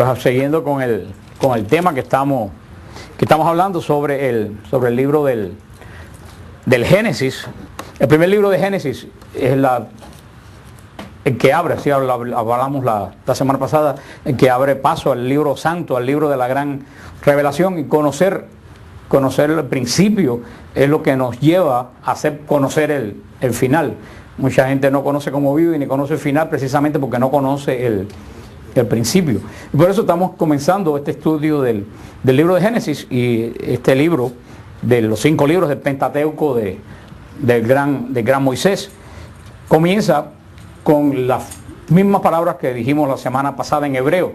Pues siguiendo con el tema que estamos hablando sobre el libro del Génesis. El primer libro de Génesis es el que abre, así hablamos la semana pasada, el que abre paso al libro santo, al libro de la gran revelación, y conocer el principio es lo que nos lleva a conocer el final. Mucha gente no conoce cómo vive ni conoce el final precisamente porque no conoce el principio. Y por eso estamos comenzando este estudio del libro de Génesis, y este libro de los 5 libros del Pentateuco del gran Moisés comienza con las mismas palabras que dijimos la semana pasada en hebreo.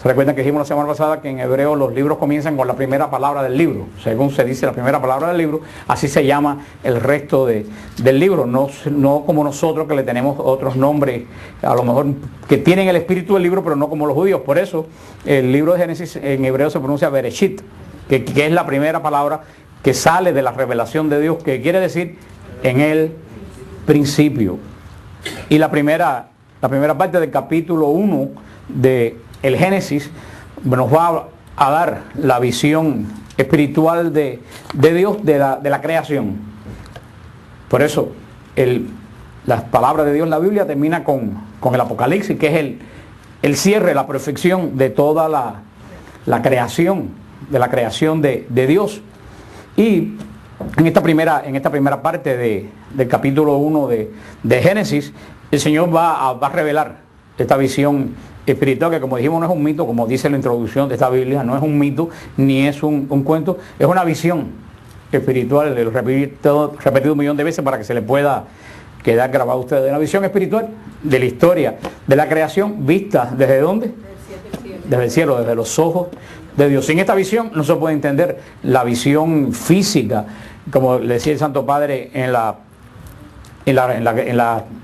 ¿Se recuerdan que dijimos la semana pasada que en hebreo los libros comienzan con la primera palabra del libro? Según se dice la primera palabra del libro, así se llama el resto del libro. No como nosotros, que le tenemos otros nombres, a lo mejor que tienen el espíritu del libro, pero no como los judíos. Por eso el libro de Génesis en hebreo se pronuncia Bereshit, que es la primera palabra que sale de la revelación de Dios, que quiere decir en el principio. Y la primera parte del capítulo 1 de el Génesis nos va a dar la visión espiritual de Dios, de la creación. Por eso las palabras de Dios en la Biblia termina con el Apocalipsis, que es el cierre, la perfección de toda la creación, de la creación de Dios. Y en esta primera parte del capítulo 1 de Génesis, el Señor va a revelar esta visión espiritual, que como dijimos no es un mito, como dice la introducción de esta Biblia, no es un mito ni es un cuento, es una visión espiritual. Lo repetido 1.000.000 de veces para que se le pueda quedar grabado a ustedes. Una visión espiritual de la historia de la creación, vista ¿desde dónde? Desde el cielo, desde los ojos de Dios. Sin esta visión no se puede entender la visión física, como le decía el Santo Padre en la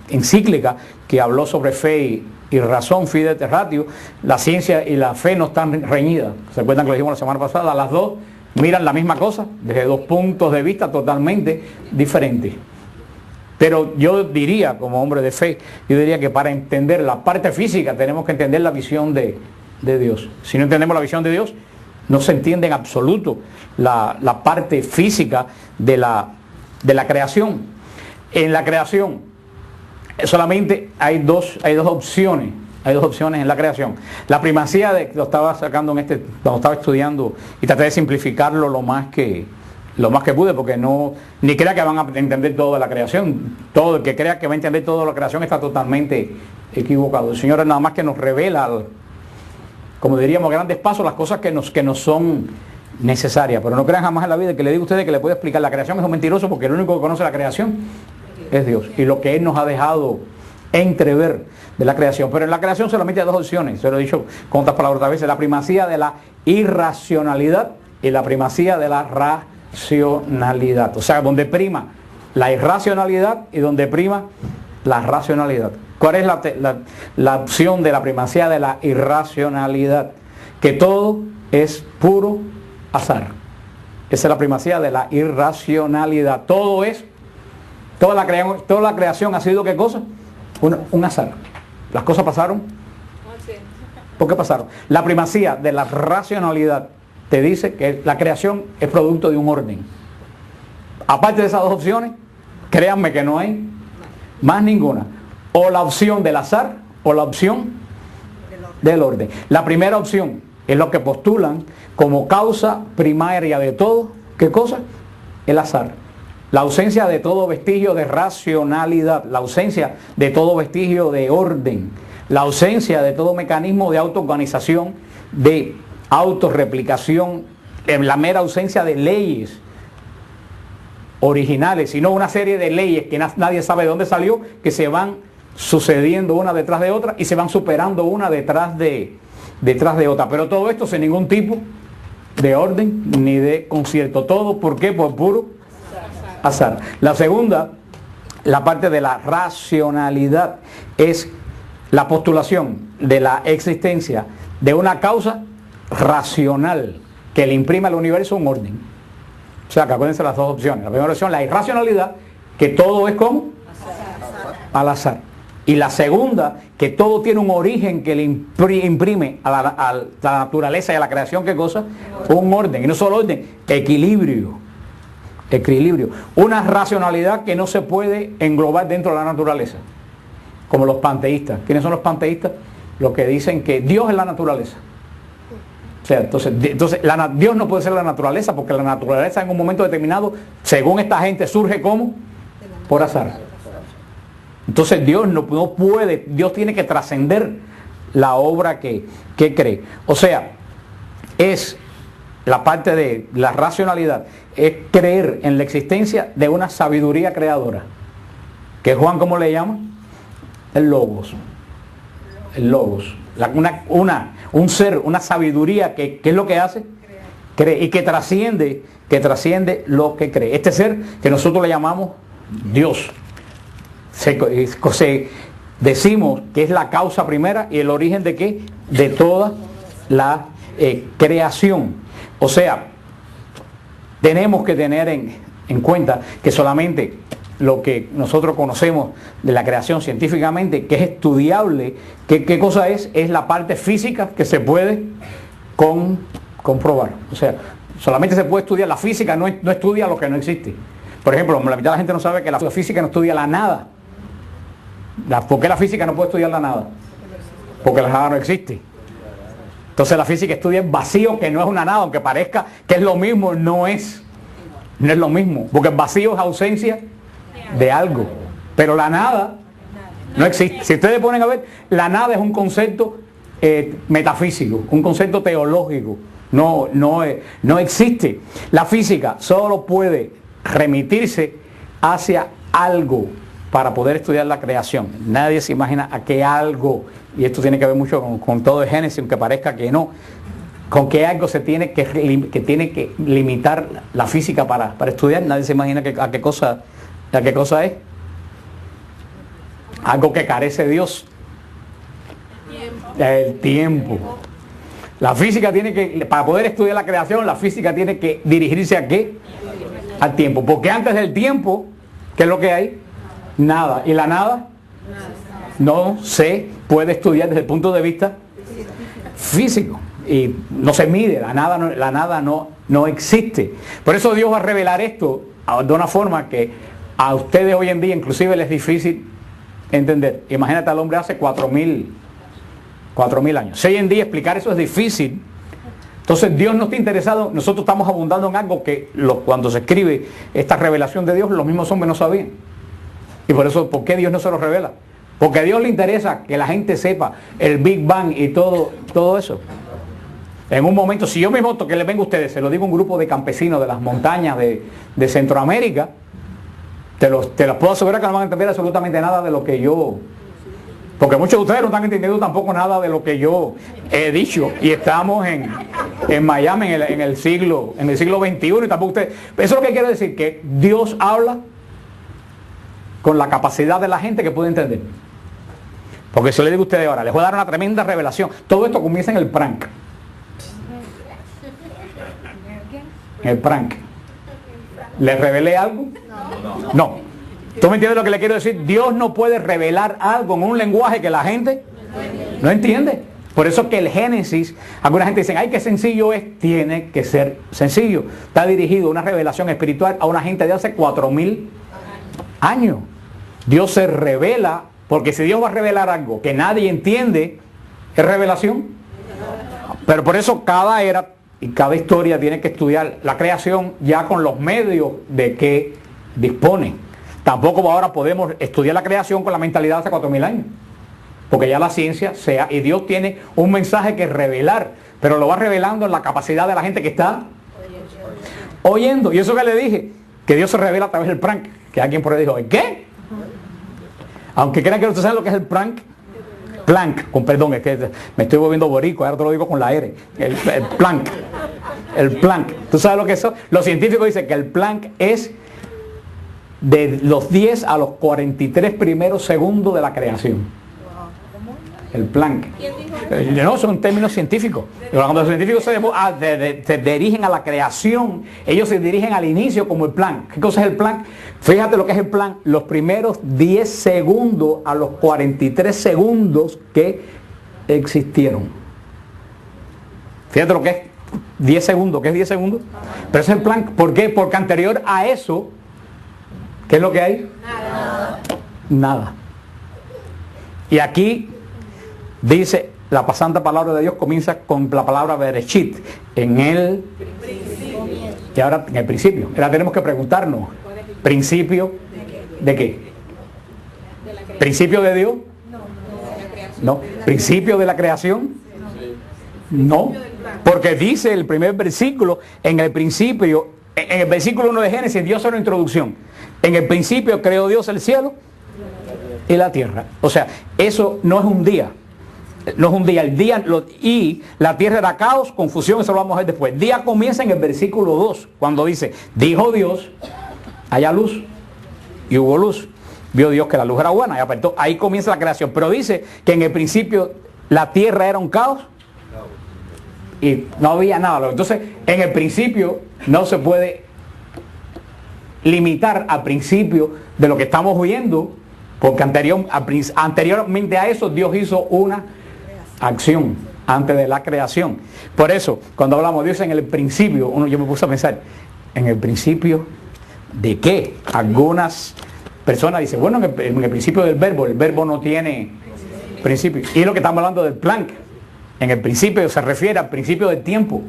encíclica que habló sobre fe y razón, fide terratio. La ciencia y la fe no están reñidas. ¿Se acuerdan que lo dijimos la semana pasada? Las dos miran la misma cosa desde 2 puntos de vista totalmente diferentes. Pero yo diría, como hombre de fe, yo diría que para entender la parte física tenemos que entender la visión de Dios. Si no entendemos la visión de Dios, no se entiende en absoluto la parte física de la creación. En la creación solamente hay dos opciones. Hay 2 opciones en la creación. La primacía lo estaba sacando cuando estaba estudiando, y traté de simplificarlo lo más que pude, porque ni crea que van a entender toda la creación. Todo el que crea que va a entender toda la creación está totalmente equivocado. El Señor nada más que nos revela, como diríamos, grandes pasos, las cosas que nos son necesarias. Pero no crean jamás en la vida que le digo a ustedes que le puede explicar la creación. Es un mentiroso, porque el único que conoce la creación es Dios, y lo que Él nos ha dejado entrever de la creación. Pero en la creación solamente hay 2 opciones. Se lo he dicho con otras palabras otra vez: la primacía de la irracionalidad y la primacía de la racionalidad. O sea, donde prima la irracionalidad y donde prima la racionalidad. ¿Cuál es la opción de la primacía de la irracionalidad? Que todo es puro azar. Esa es la primacía de la irracionalidad. Toda la creación ha sido, ¿qué cosa? Un azar. Las cosas pasaron. ¿Por qué pasaron? La primacía de la racionalidad te dice que la creación es producto de un orden. Aparte de esas 2 opciones, créanme que no hay más ninguna. O la opción del azar o la opción del orden. La primera opción es lo que postulan como causa primaria de todo. ¿Qué cosa? El azar. La ausencia de todo vestigio de racionalidad, la ausencia de todo vestigio de orden, la ausencia de todo mecanismo de autoorganización, de autorreplicación, la mera ausencia de leyes originales, sino una serie de leyes que nadie sabe de dónde salió, que se van sucediendo una detrás de otra y se van superando una detrás de otra. Pero todo esto sin ningún tipo de orden ni de concierto. Todo, ¿por qué? Por puro azar. La segunda, la parte de la racionalidad, es la postulación de la existencia de una causa racional que le imprime al universo un orden. O sea, que acuérdense las 2 opciones. La primera opción, la irracionalidad, que todo es como al azar. Y la segunda, que todo tiene un origen que le imprime a la naturaleza y a la creación, ¿qué cosa? Un orden, y no solo orden, equilibrio. Equilibrio. Una racionalidad que no se puede englobar dentro de la naturaleza. Como los panteístas. ¿Quiénes son los panteístas? Los que dicen que Dios es la naturaleza. O sea, entonces Dios no puede ser la naturaleza, porque la naturaleza en un momento determinado, según esta gente, surge como por azar. Entonces Dios no puede, Dios tiene que trascender la obra que cree. O sea, es la parte de la racionalidad, es creer en la existencia de una sabiduría creadora. Que Juan, ¿cómo le llama? El Logos. El Logos. Un ser, una sabiduría que es lo que hace, cree, y que trasciende lo que cree. Este ser que nosotros le llamamos Dios. Decimos que es la causa primera y el origen de ¿qué? De toda la creación. O sea, tenemos que tener en cuenta que solamente lo que nosotros conocemos de la creación científicamente, que es estudiable, ¿qué cosa es? Es la parte física que se puede comprobar. O sea, solamente se puede estudiar la física, no estudia lo que no existe. Por ejemplo, la mitad de la gente no sabe que la física no estudia la nada. ¿Por qué la física no puede estudiar la nada? Porque la nada no existe. Entonces la física estudia el vacío, que no es una nada, aunque parezca que es lo mismo, no es lo mismo, porque el vacío es ausencia de algo, pero la nada no existe. Si ustedes ponen a ver, la nada es un concepto metafísico, un concepto teológico, no existe. La física solo puede remitirse hacia algo para poder estudiar la creación. Nadie se imagina a qué algo, y esto tiene que ver mucho con todo el Génesis, aunque parezca que no, con qué algo se tiene que limitar la física para estudiar. Nadie se imagina a qué cosa es. Algo que carece Dios. El tiempo. La física tiene que, para poder estudiar la creación, la física tiene que dirigirse ¿a qué? Al tiempo. Porque antes del tiempo, ¿qué es lo que hay? Nada. ¿Y la nada? No se puede estudiar desde el punto de vista físico. Y no se mide, la nada no existe. Por eso Dios va a revelar esto de una forma que a ustedes hoy en día inclusive les es difícil entender. Imagínate al hombre hace 4.000 años. Si hoy en día explicar eso es difícil, entonces Dios no está interesado. Nosotros estamos abundando en algo que cuando se escribe esta revelación de Dios, los mismos hombres no sabían. Y por eso, ¿por qué Dios no se lo revela? Porque a Dios le interesa que la gente sepa el Big Bang y todo eso. En un momento, si yo mismo que les vengo a ustedes, se lo digo a un grupo de campesinos de las montañas de Centroamérica, te los puedo asegurar que no van a entender absolutamente nada de lo que yo, porque muchos de ustedes no están entendiendo tampoco nada de lo que yo he dicho, y estamos en Miami en el siglo XXI, y tampoco ustedes, eso es lo que quiero decir, que Dios habla con la capacidad de la gente que puede entender. Porque si yo le digo a ustedes ahora, les voy a dar una tremenda revelación, todo esto comienza en el prank. El prank. ¿Les revelé algo? No. ¿Tú me entiendes lo que le quiero decir? Dios no puede revelar algo en un lenguaje que la gente no entiende. Por eso que el Génesis, alguna gente dice, ay, qué sencillo es. Tiene que ser sencillo. Está dirigido una revelación espiritual a una gente de hace 4.000 años. Dios se revela, porque si Dios va a revelar algo que nadie entiende, ¿es revelación? Pero por eso cada era y cada historia tiene que estudiar la creación ya con los medios de que dispone. Tampoco ahora podemos estudiar la creación con la mentalidad de hace 4.000 años. Porque ya la ciencia y Dios tiene un mensaje que revelar, pero lo va revelando en la capacidad de la gente que está oyendo. Y eso que le dije, que Dios se revela a través del prank. Que alguien por ahí dijo, ¿qué? Aunque crean que ustedes saben lo que es el prank. Planck, con perdón, es que me estoy volviendo boricua, ahora te lo digo con la R. El Planck. El Planck. ¿Tú sabes lo que es eso? Los científicos dicen que el Planck es de los 10 a los 43 primeros segundos de la creación. El Planck. No, son términos científicos. Cuando los científicos se dirigen a la creación, ellos se dirigen al inicio como el Planck. ¿Qué cosa es el Planck? Fíjate lo que es el Planck. Los primeros 10 segundos a los 43 segundos que existieron. Fíjate lo que es 10 segundos. ¿Qué es 10 segundos? Pero ese es el Planck. ¿Por qué? Porque anterior a eso, ¿qué es lo que hay? Nada. Y aquí dice, la santa palabra de Dios comienza con la palabra Bereshit, en el principio. Y ahora en el principio. Ahora tenemos que preguntarnos, ¿principio de qué? ¿Principio de Dios? No. ¿Principio de la creación? No. Porque dice el primer versículo, en el principio, en el versículo 1 de Génesis, Dios hace una introducción. En el principio creó Dios el cielo y la tierra. O sea, eso no es un día. No es un día. El día y la tierra era caos, confusión, eso lo vamos a ver después. El día comienza en el versículo 2, cuando dice, dijo Dios, haya luz, y hubo luz. Vio Dios que la luz era buena y apartó. Ahí comienza la creación. Pero dice que en el principio la tierra era un caos y no había nada. Entonces, en el principio no se puede limitar al principio de lo que estamos viendo, porque anteriormente a eso Dios hizo una acción antes de la creación. Por eso, cuando hablamos de Dios en el principio, yo me puse a pensar, ¿en el principio de qué? Algunas personas dicen, bueno, en el principio del verbo, el verbo no tiene principio. Y es lo que estamos hablando del Planck. En el principio se refiere al principio del tiempo.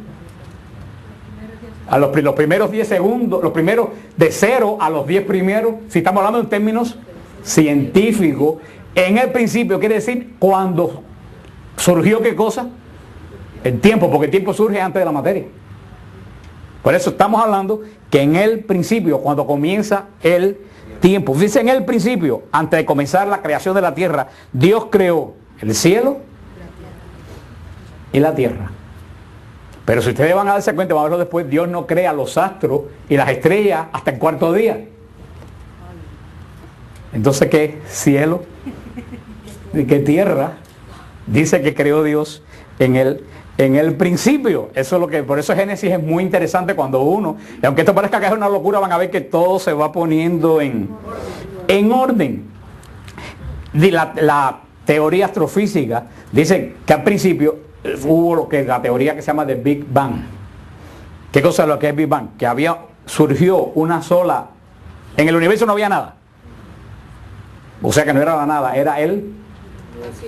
A los primeros 10 segundos, los primeros de 0 a los 10 primeros, si estamos hablando en términos científicos, en el principio quiere decir cuando surgió ¿qué cosa? El tiempo, porque el tiempo surge antes de la materia. Por eso estamos hablando que en el principio, cuando comienza el tiempo, dice en el principio, antes de comenzar la creación de la tierra, Dios creó el cielo y la tierra. Pero si ustedes van a darse cuenta, vamos a verlo después, Dios no crea los astros y las estrellas hasta el cuarto día. Entonces, ¿qué cielo y qué tierra? Dice que creó Dios en el principio. Eso es lo que, por eso Génesis es muy interesante cuando uno, y aunque esto parezca que es una locura, van a ver que todo se va poniendo en orden. La teoría astrofísica dice que al principio hubo lo que la teoría que se llama de Big Bang. ¿Qué cosa es lo que es Big Bang? Que surgió una sola, en el universo no había nada. O sea que no era la nada, era el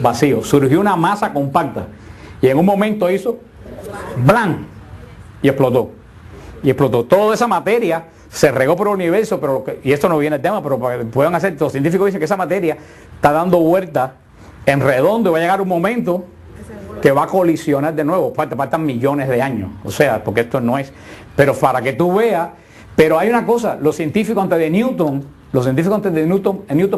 vacío. Surgió una masa compacta y en un momento hizo ¡blan! Y explotó. Y explotó. Toda esa materia se regó por el universo, y esto no viene el tema, pero pueden hacer, los científicos dicen que esa materia está dando vueltas en redondo y va a llegar un momento que va a colisionar de nuevo. Faltan millones de años. O sea, porque esto no es. Pero para que tú veas, pero hay una cosa, los científicos antes de Newton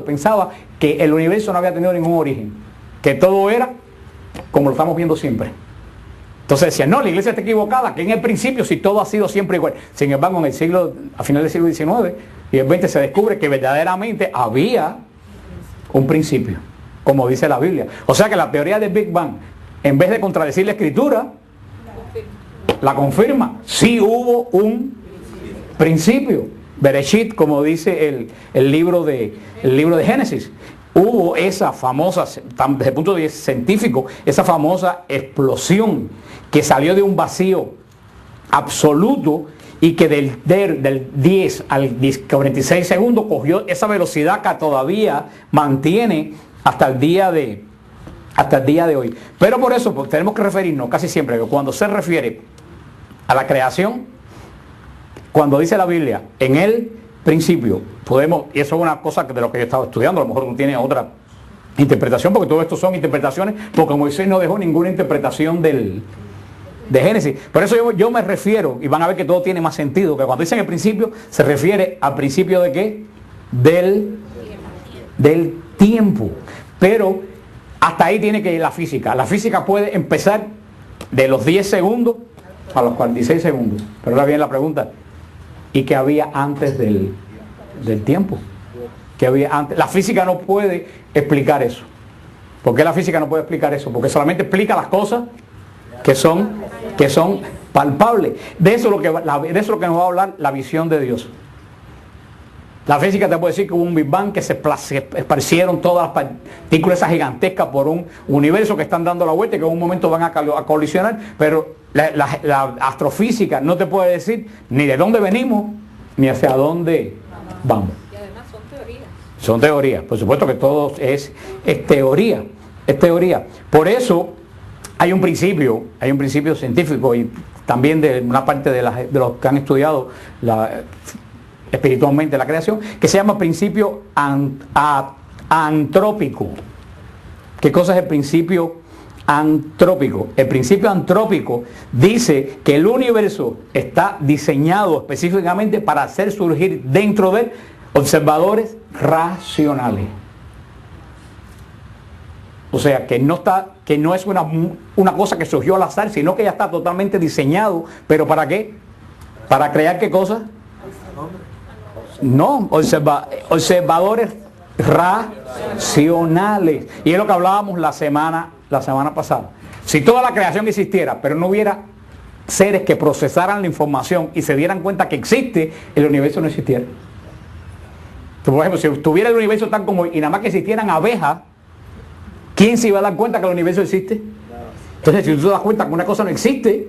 pensaba que el universo no había tenido ningún origen, que todo era como lo estamos viendo siempre. Entonces decían, no, la iglesia está equivocada, que en el principio si todo ha sido siempre igual. Sin embargo, a final del siglo XIX y el XX se descubre que verdaderamente había un principio, como dice la Biblia. O sea que la teoría del Big Bang, en vez de contradecir la escritura, la confirma. Sí hubo un principio. Bereshit, como dice el libro de Génesis. Hubo esa famosa, desde el punto de vista científico, esa famosa explosión que salió de un vacío absoluto y que del 10 al 46 segundos cogió esa velocidad que todavía mantiene hasta el día de hoy. Pero por eso tenemos que referirnos casi siempre que cuando se refiere a la creación, cuando dice la Biblia, en el principio, y eso es una cosa de lo que yo estaba estudiando, a lo mejor no tiene otra interpretación, porque todo esto son interpretaciones, porque Moisés no dejó ninguna interpretación de Génesis. Por eso yo me refiero, y van a ver que todo tiene más sentido, que cuando dicen el principio, se refiere al principio de ¿qué? Del tiempo. Pero hasta ahí tiene que ir la física. La física puede empezar de los 10 segundos a los 46 segundos. Pero ahora viene la pregunta, ¿y qué había antes del tiempo? ¿Qué había antes? La física no puede explicar eso. ¿Por qué la física no puede explicar eso? Porque solamente explica las cosas que son palpables. De eso es lo que nos va a hablar la visión de Dios. La física te puede decir que hubo un Big Bang, que se esparcieron todas las partículas esas gigantescas por un universo que están dando la vuelta y que en un momento van a colisionar, pero la astrofísica no te puede decir ni de dónde venimos ni hacia dónde vamos. Y además son teorías. Son teorías, por supuesto que todo es teoría, es teoría. Por eso hay un principio científico y también de una parte de los que han estudiado espiritualmente la creación, que se llama principio antrópico. ¿Qué cosa es el principio antrópico? El principio antrópico dice que el universo está diseñado específicamente para hacer surgir dentro de él observadores racionales. O sea, que no es una cosa que surgió al azar, sino que ya está totalmente diseñado. ¿Pero para qué? ¿Para crear qué cosa? No, observadores racionales. Y es lo que hablábamos la semana pasada. Si toda la creación existiera, pero no hubiera seres que procesaran la información y se dieran cuenta que existe, el universo no existiera. Por ejemplo, si estuviera el universo tan como y nada más que existieran abejas, ¿quién se iba a dar cuenta que el universo existe? Entonces, si tú te das cuenta que una cosa no existe,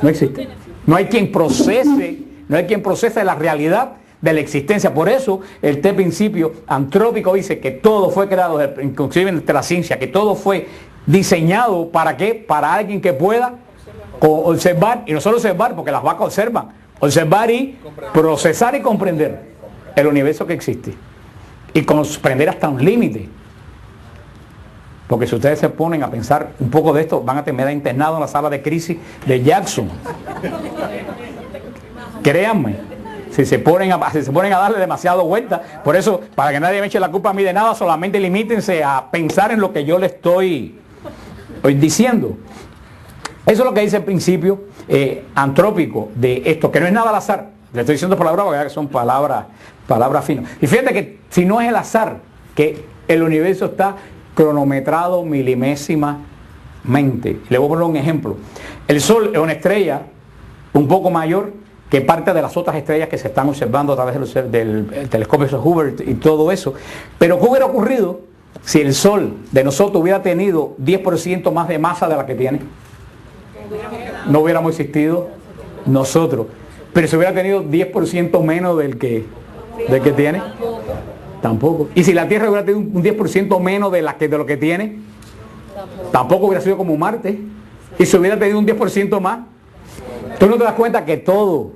no existe. No hay quien procese la realidad de la existencia. Por eso, este principio antrópico dice que todo fue creado, inclusive entre la ciencia, que todo fue diseñado ¿para qué? Para alguien que pueda observar, y no solo observar, porque las vacas observar y procesar y comprender el universo que existe. Y comprender hasta un límite. Porque si ustedes se ponen a pensar un poco de esto, van a terminar internados en la sala de crisis de Jackson. Créanme, si se ponen a darle demasiado vuelta. Por eso, para que nadie me eche la culpa a mí de nada, solamente limítense a pensar en lo que yo le estoy diciendo. Eso es lo que dice el principio antrópico de esto, que no es nada al azar. Le estoy diciendo palabras porque son palabras finas. Y fíjate que si no es el azar, que el universo está cronometrado milimésimamente. Le voy a poner un ejemplo. El Sol es una estrella un poco mayor que parte de las otras estrellas que se están observando a través del telescopio de Hubble y todo eso. Pero ¿qué hubiera ocurrido si el Sol de nosotros hubiera tenido 10% más de masa de la que tiene? No hubiéramos existido nosotros. Pero si hubiera tenido 10% menos del que tiene, tampoco. Y si la Tierra hubiera tenido un 10% menos de lo que tiene, tampoco hubiera sido como Marte. Y si hubiera tenido un 10% más, tú no te das cuenta que todo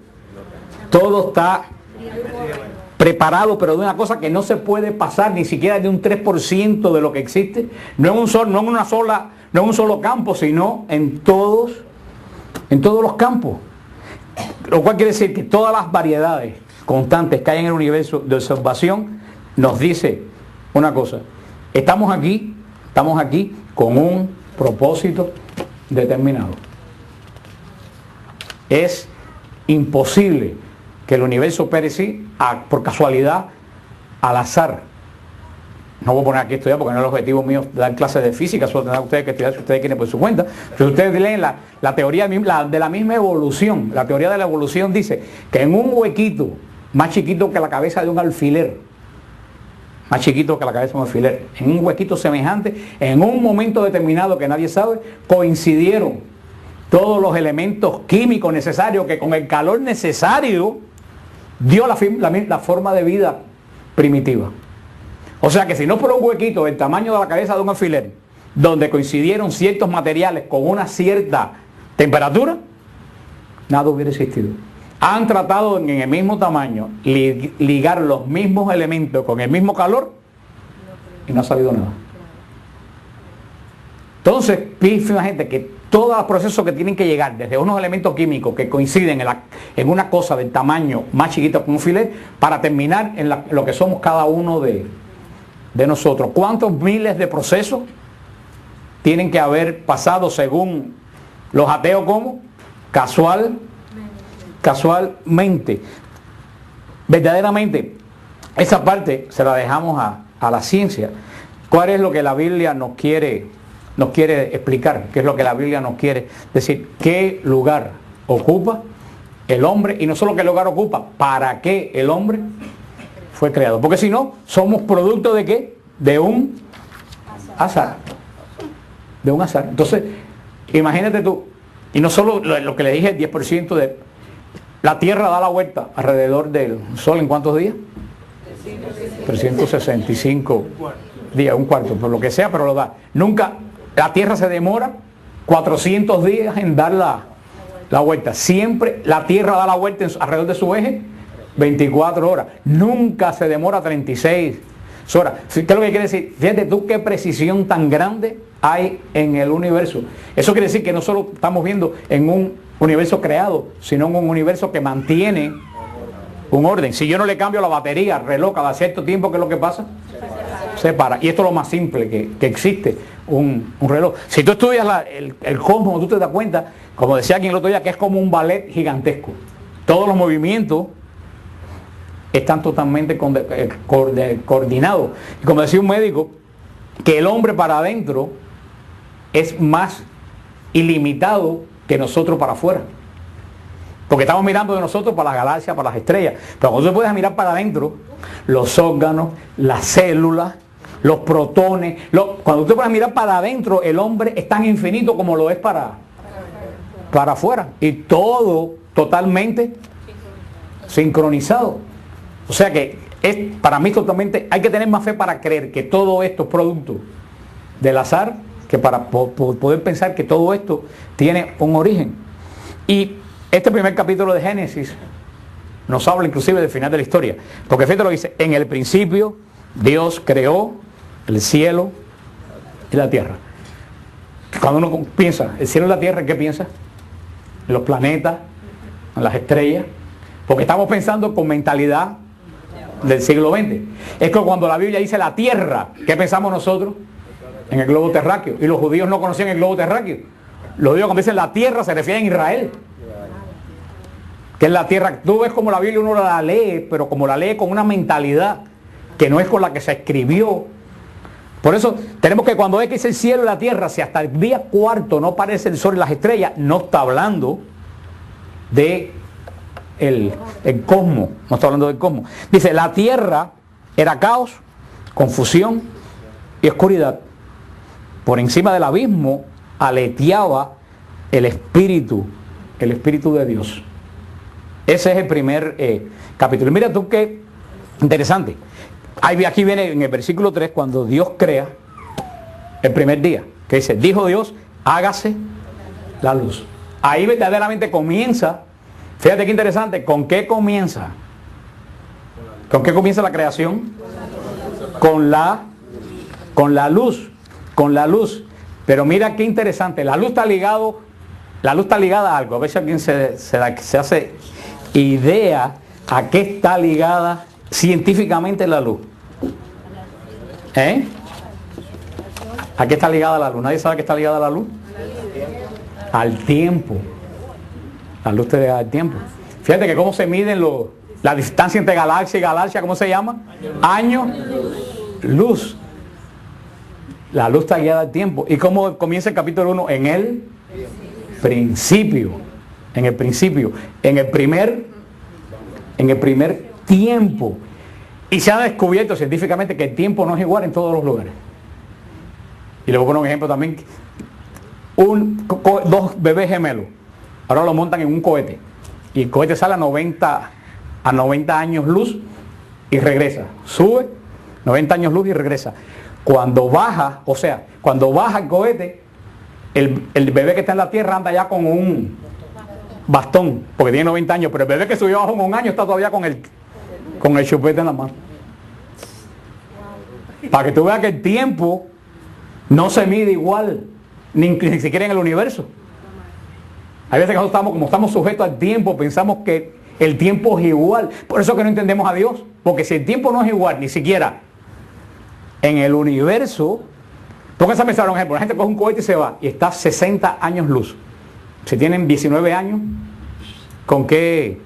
está preparado, pero de una cosa que no se puede pasar ni siquiera de un 3% de lo que existe. No en un solo campo, sino en todos los campos. Lo cual quiere decir que todas las variedades constantes que hay en el universo de observación nos dice una cosa: estamos aquí con un propósito determinado. Es imposible que el universo opere así por casualidad, al azar. No voy a poner aquí a estudiar porque no es el objetivo mío dar clases de física, solo tendrán ustedes que estudiar si ustedes quieren por su cuenta. Pero ustedes leen la teoría de la misma evolución. La teoría de la evolución dice que en un huequito más chiquito que la cabeza de un alfiler, en un huequito semejante, en un momento determinado que nadie sabe, coincidieron todos los elementos químicos necesarios que con el calor necesario dio la forma de vida primitiva. O sea que si no fuera un huequito del tamaño de la cabeza de un alfiler, donde coincidieron ciertos materiales con una cierta temperatura, nada hubiera existido. Han tratado en el mismo tamaño ligar los mismos elementos con el mismo calor y no ha salido nada. Entonces, fíjate que todos los procesos que tienen que llegar desde unos elementos químicos que coinciden en una cosa del tamaño más chiquito que un alfiler, para terminar en lo que somos cada uno de nosotros. ¿Cuántos miles de procesos tienen que haber pasado según los ateos? ¿Cómo? Casualmente. Verdaderamente, esa parte se la dejamos a la ciencia. ¿Cuál es lo que la Biblia nos quiere explicar? ¿Qué es lo que la Biblia nos quiere decir? ¿Qué lugar ocupa el hombre? Y no solo qué lugar ocupa, ¿para qué el hombre fue creado? Porque si no, somos producto ¿de qué? De un azar. De un azar. Entonces, imagínate tú, y no solo lo que le dije, el 10% de... La Tierra da la vuelta alrededor del Sol ¿en cuántos días? 365 días, un cuarto, por lo que sea, pero lo da. Nunca, la Tierra se demora 400 días en dar la vuelta. Siempre la Tierra da la vuelta alrededor de su eje 24 horas. Nunca se demora 36 horas. ¿Qué es lo que quiere decir? Fíjate tú qué precisión tan grande hay en el universo. Eso quiere decir que no solo estamos viendo en un universo creado, sino en un universo que mantiene un orden. Si yo no le cambio la batería al reloj cada cierto tiempo, ¿qué es lo que pasa? Se para. Y esto es lo más simple que existe, un reloj. Si tú estudias el cosmos, tú te das cuenta, como decía aquí el otro día, que es como un ballet gigantesco. Todos los movimientos están totalmente coordinados. Y como decía un médico, que el hombre para adentro es más ilimitado que nosotros para afuera. Porque estamos mirando de nosotros para las galaxias, para las estrellas. Pero cuando tú puedes mirar para adentro, los órganos, las células, los protones, cuando tú puedes mirar para adentro, el hombre es tan infinito como lo es para afuera. Y todo totalmente sincronizado. O sea que para mí totalmente, hay que tener más fe para creer que todo esto es producto del azar, que para poder pensar que todo esto tiene un origen. Y este primer capítulo de Génesis nos habla inclusive del final de la historia. Porque fíjate lo que dice, en el principio Dios creó el cielo y la tierra. Cuando uno piensa, el cielo y la tierra, ¿en qué piensa? En los planetas, en las estrellas. Porque estamos pensando con mentalidad del siglo XX. Es que cuando la Biblia dice la tierra, ¿qué pensamos nosotros? En el globo terráqueo. Y los judíos no conocían el globo terráqueo. Los judíos cuando dicen la tierra se refieren a Israel. Que es la tierra. Tú ves como la Biblia uno la lee, pero como la lee con una mentalidad que no es con la que se escribió. Por eso tenemos que cuando ve que dice el cielo y la tierra, si hasta el día cuarto no aparece el sol y las estrellas, no está hablando de el cosmos. No está hablando del cosmos. Dice, la tierra era caos, confusión y oscuridad. Por encima del abismo aleteaba el Espíritu de Dios. Ese es el primer capítulo. Mira tú qué interesante. Aquí viene en el versículo 3 cuando Dios crea el primer día. Que dice, dijo Dios, hágase la luz. Ahí verdaderamente comienza. Fíjate qué interesante. ¿Con qué comienza? ¿Con qué comienza la creación? Con la luz. Con la luz. Pero mira qué interesante. La luz está ligada a algo. A veces alguien se hace idea a qué está ligada científicamente la luz. ¿A qué está ligada la luz? ¿Nadie sabe a qué está ligada la luz? Al tiempo. La luz te da el tiempo. Fíjate que cómo se miden la distancia entre galaxia y galaxia, ¿cómo se llama? Año, luz. La luz está guiada al tiempo. ¿Y cómo comienza el capítulo 1? En el principio. En el principio. En el primer tiempo. Y se ha descubierto científicamente que el tiempo no es igual en todos los lugares. Y le voy a poner un ejemplo también. Dos bebés gemelos. Ahora lo montan en un cohete. Y el cohete sale a 90 años luz y regresa. Sube 90 años luz y regresa. Cuando baja el cohete, el bebé que está en la tierra anda ya con un bastón, porque tiene 90 años, pero el bebé que subió abajo en un año está todavía con el chupete en la mano. Para que tú veas que el tiempo no se mide igual, ni siquiera en el universo. Hay veces que nosotros estamos sujetos al tiempo, pensamos que el tiempo es igual. Por eso que no entendemos a Dios, porque si el tiempo no es igual, ni siquiera en el universo, pónganse a pensar un ejemplo, la gente coge un cohete y se va, y está 60 años luz. Si tienen 19 años, ¿con qué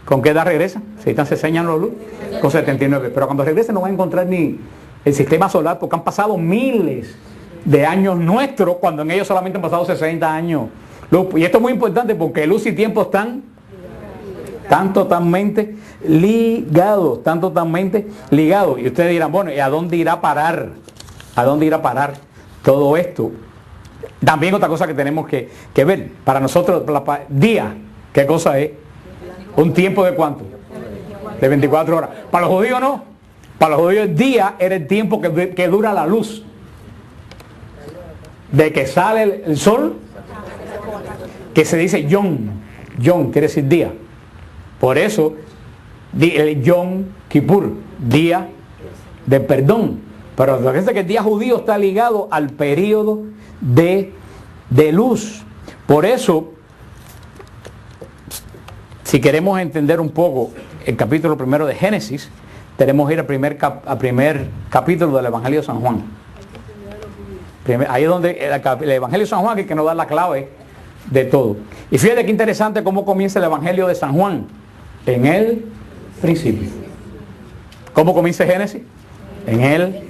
edad regresa? Si están 60 años luz, con 79. Pero cuando regresen no van a encontrar ni el sistema solar, porque han pasado miles de años nuestros, cuando en ellos solamente han pasado 60 años. Y esto es muy importante porque luz y tiempo están tan totalmente ligados, tan totalmente ligados. Y ustedes dirán, bueno, ¿y a dónde irá a parar? ¿A dónde irá a parar todo esto? También otra cosa que tenemos que ver, para nosotros, día, ¿qué cosa es? ¿Un tiempo de cuánto? De 24 horas. Para los judíos no. Para los judíos el día era el tiempo que dura la luz. De que sale el sol, que se dice Yom. Yom quiere decir día. Por eso, el Yom Kippur, día de perdón. Pero fíjense que el día judío está ligado al periodo de luz. Por eso, si queremos entender un poco el capítulo primero de Génesis, tenemos que ir al primer capítulo del Evangelio de San Juan. Ahí es donde el Evangelio de San Juan es que nos da la clave de todo. Y fíjate qué interesante cómo comienza el Evangelio de San Juan. En el principio. ¿Cómo comienza Génesis? En el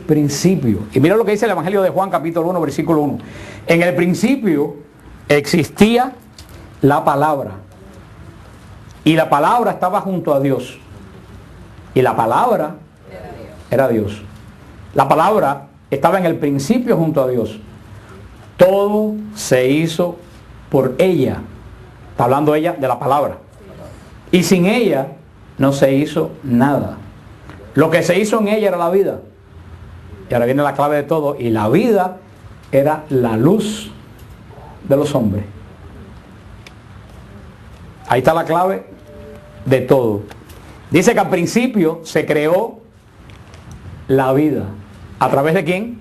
principio. Y mira lo que dice el Evangelio de Juan, capítulo 1, versículo 1. En el principio existía la palabra. Y la palabra estaba junto a Dios. Y la palabra era Dios. La palabra estaba en el principio junto a Dios. Todo se hizo por ella. Está hablando ella de la palabra. Y sin ella no se hizo nada. Lo que se hizo en ella era la vida. Y ahora viene la clave de todo. Y la vida era la luz de los hombres. Ahí está la clave de todo. Dice que al principio se creó la vida. ¿A través de quién?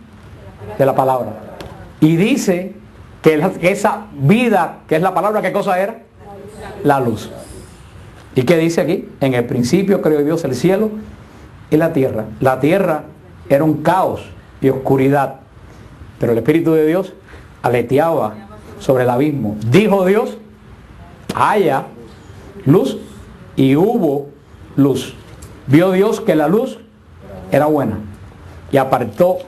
De la palabra. Y dice que esa vida, que es la palabra, ¿qué cosa era? La luz. ¿Y qué dice aquí? En el principio creó Dios el cielo y la tierra. La tierra era un caos y oscuridad. Pero el Espíritu de Dios aleteaba sobre el abismo. Dijo Dios, haya luz, y hubo luz. Vio Dios que la luz era buena. Y apartó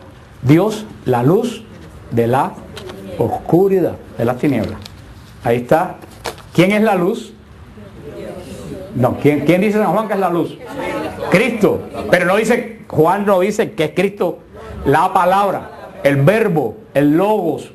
Dios la luz de la oscuridad, de las tinieblas. Ahí está. ¿Quién es la luz? No, ¿quién dice San Juan que es la luz? Cristo. Pero no dice, Juan no dice que es Cristo la palabra, el verbo, el logos.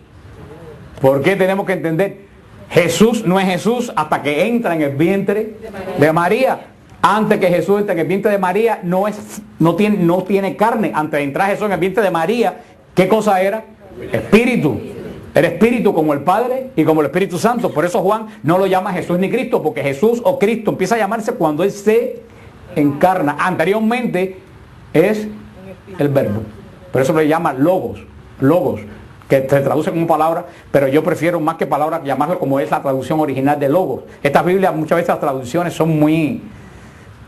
¿Por qué tenemos que entender? Jesús no es Jesús hasta que entra en el vientre de María. Antes que Jesús entre en el vientre de María no tiene carne. Antes de entrar Jesús en el vientre de María, ¿qué cosa era? Espíritu. Era espíritu como el Padre y como el Espíritu Santo. Por eso Juan no lo llama Jesús ni Cristo, porque Jesús o Cristo empieza a llamarse cuando Él se encarna. Anteriormente es el verbo. Por eso le llama logos, que se traduce como palabra, pero yo prefiero más que palabra llamarlo como es la traducción original de logos. Esta Biblia, muchas veces las traducciones son muy,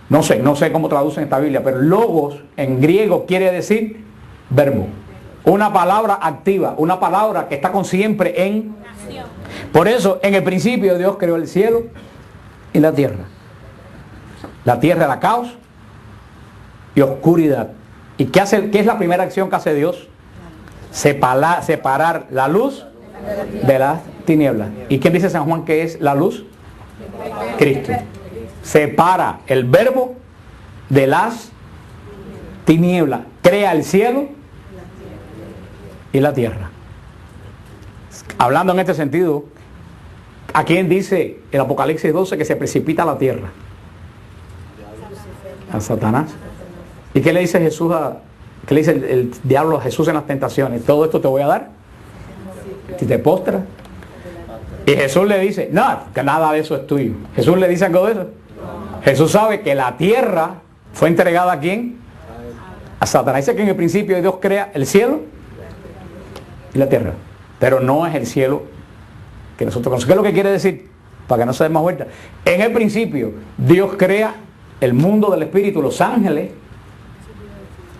no sé cómo traducen esta Biblia, pero logos en griego quiere decir verbo. Una palabra activa, una palabra que está con siempre en. Por eso, en el principio Dios creó el cielo y la tierra. La tierra era caos y oscuridad. ¿Y qué es la primera acción que hace Dios? Separar la luz de las tinieblas. ¿Y quién dice San Juan que es la luz? Cristo. Separa el verbo de las tinieblas. Crea el cielo y la tierra. Hablando en este sentido, ¿a quién dice el Apocalipsis 12 que se precipita a la tierra? A Satanás. ¿Y qué le dice Jesús qué le dice el diablo a Jesús en las tentaciones? Todo esto te voy a dar si te postras. Y Jesús le dice, no, que nada de eso es tuyo. Jesús le dice algo de eso. Jesús sabe que la tierra fue entregada ¿a quién? A Satanás. Dice que en el principio Dios crea el cielo y la tierra, pero no es el cielo que nosotros conocemos. ¿Qué es lo que quiere decir? Para que no se dé más vuelta. En el principio Dios crea el mundo del espíritu, los ángeles,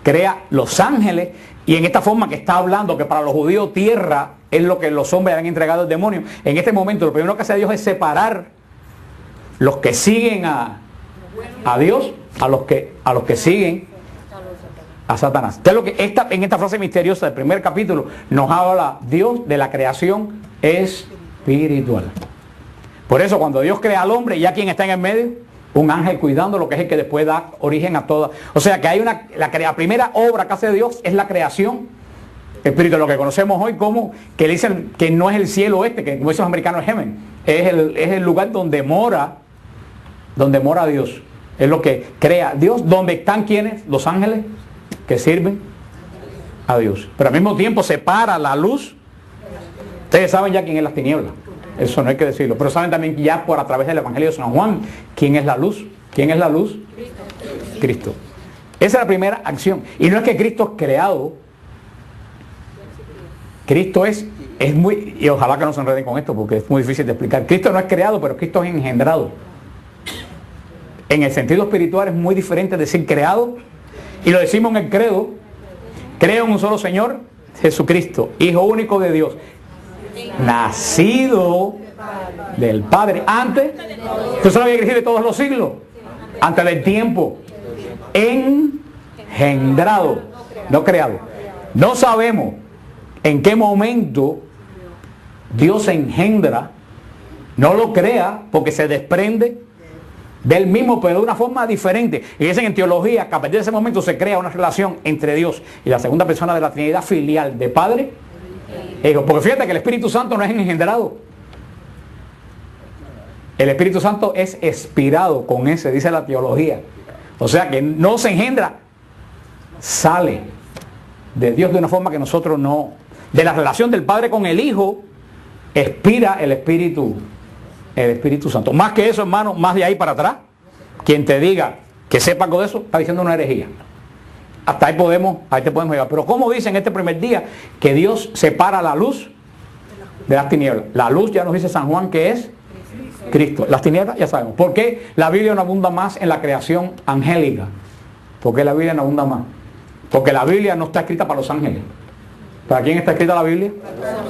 crea los ángeles, y en esta forma que está hablando que para los judíos tierra es lo que los hombres han entregado al demonio. En este momento lo primero que hace Dios es separar los que siguen a Dios a los que siguen a Satanás. Entonces, lo que en esta frase misteriosa del primer capítulo nos habla Dios de la creación espiritual. Por eso cuando Dios crea al hombre, ya quien está en el medio, un ángel cuidando lo que es el que después da origen a toda. O sea que hay la primera obra que hace Dios es la creación espiritual, lo que conocemos hoy como, que le dicen que no es el cielo que como dicen los americanos es heaven, es el lugar donde mora Dios. Es lo que crea Dios, donde están quienes, los ángeles que sirven a Dios. Pero al mismo tiempo separa la luz. Ustedes saben ya quién es las tinieblas. Eso no hay que decirlo. Pero saben también ya por a través del Evangelio de San Juan quién es la luz. ¿Quién es la luz? Cristo. Esa es la primera acción. Y no es que Cristo es creado. Cristo es muy, y ojalá que no se enreden con esto porque es muy difícil de explicar. Cristo no es creado, pero Cristo es engendrado. En el sentido espiritual es muy diferente decir creado, y lo decimos en el credo: creo en un solo Señor, Jesucristo, Hijo único de Dios, nacido del Padre antes, ¿tú sabes que de todos los siglos? Antes del tiempo, engendrado, no creado. No sabemos en qué momento Dios engendra, no lo crea porque se desprende del mismo, pero de una forma diferente. Y dicen en teología que a partir de ese momento se crea una relación entre Dios y la segunda persona de la Trinidad filial, de Padre e Hijo. Porque fíjate que el Espíritu Santo no es engendrado. El Espíritu Santo es expirado con ese, dice la teología. O sea que no se engendra, sale de Dios de una forma que nosotros no. De la relación del Padre con el Hijo, expira el Espíritu Santo. Más que eso, hermano, más de ahí para atrás, quien te diga que sepa algo de eso, está diciendo una herejía. Hasta ahí te podemos llevar. Pero ¿cómo dice en este primer día que Dios separa la luz de las tinieblas? La luz, ya nos dice San Juan, que es Cristo. Las tinieblas ya sabemos. ¿Por qué la Biblia no abunda más en la creación angélica? ¿Por qué la Biblia no abunda más? Porque la Biblia no está escrita para los ángeles. ¿Para quién está escrita la Biblia?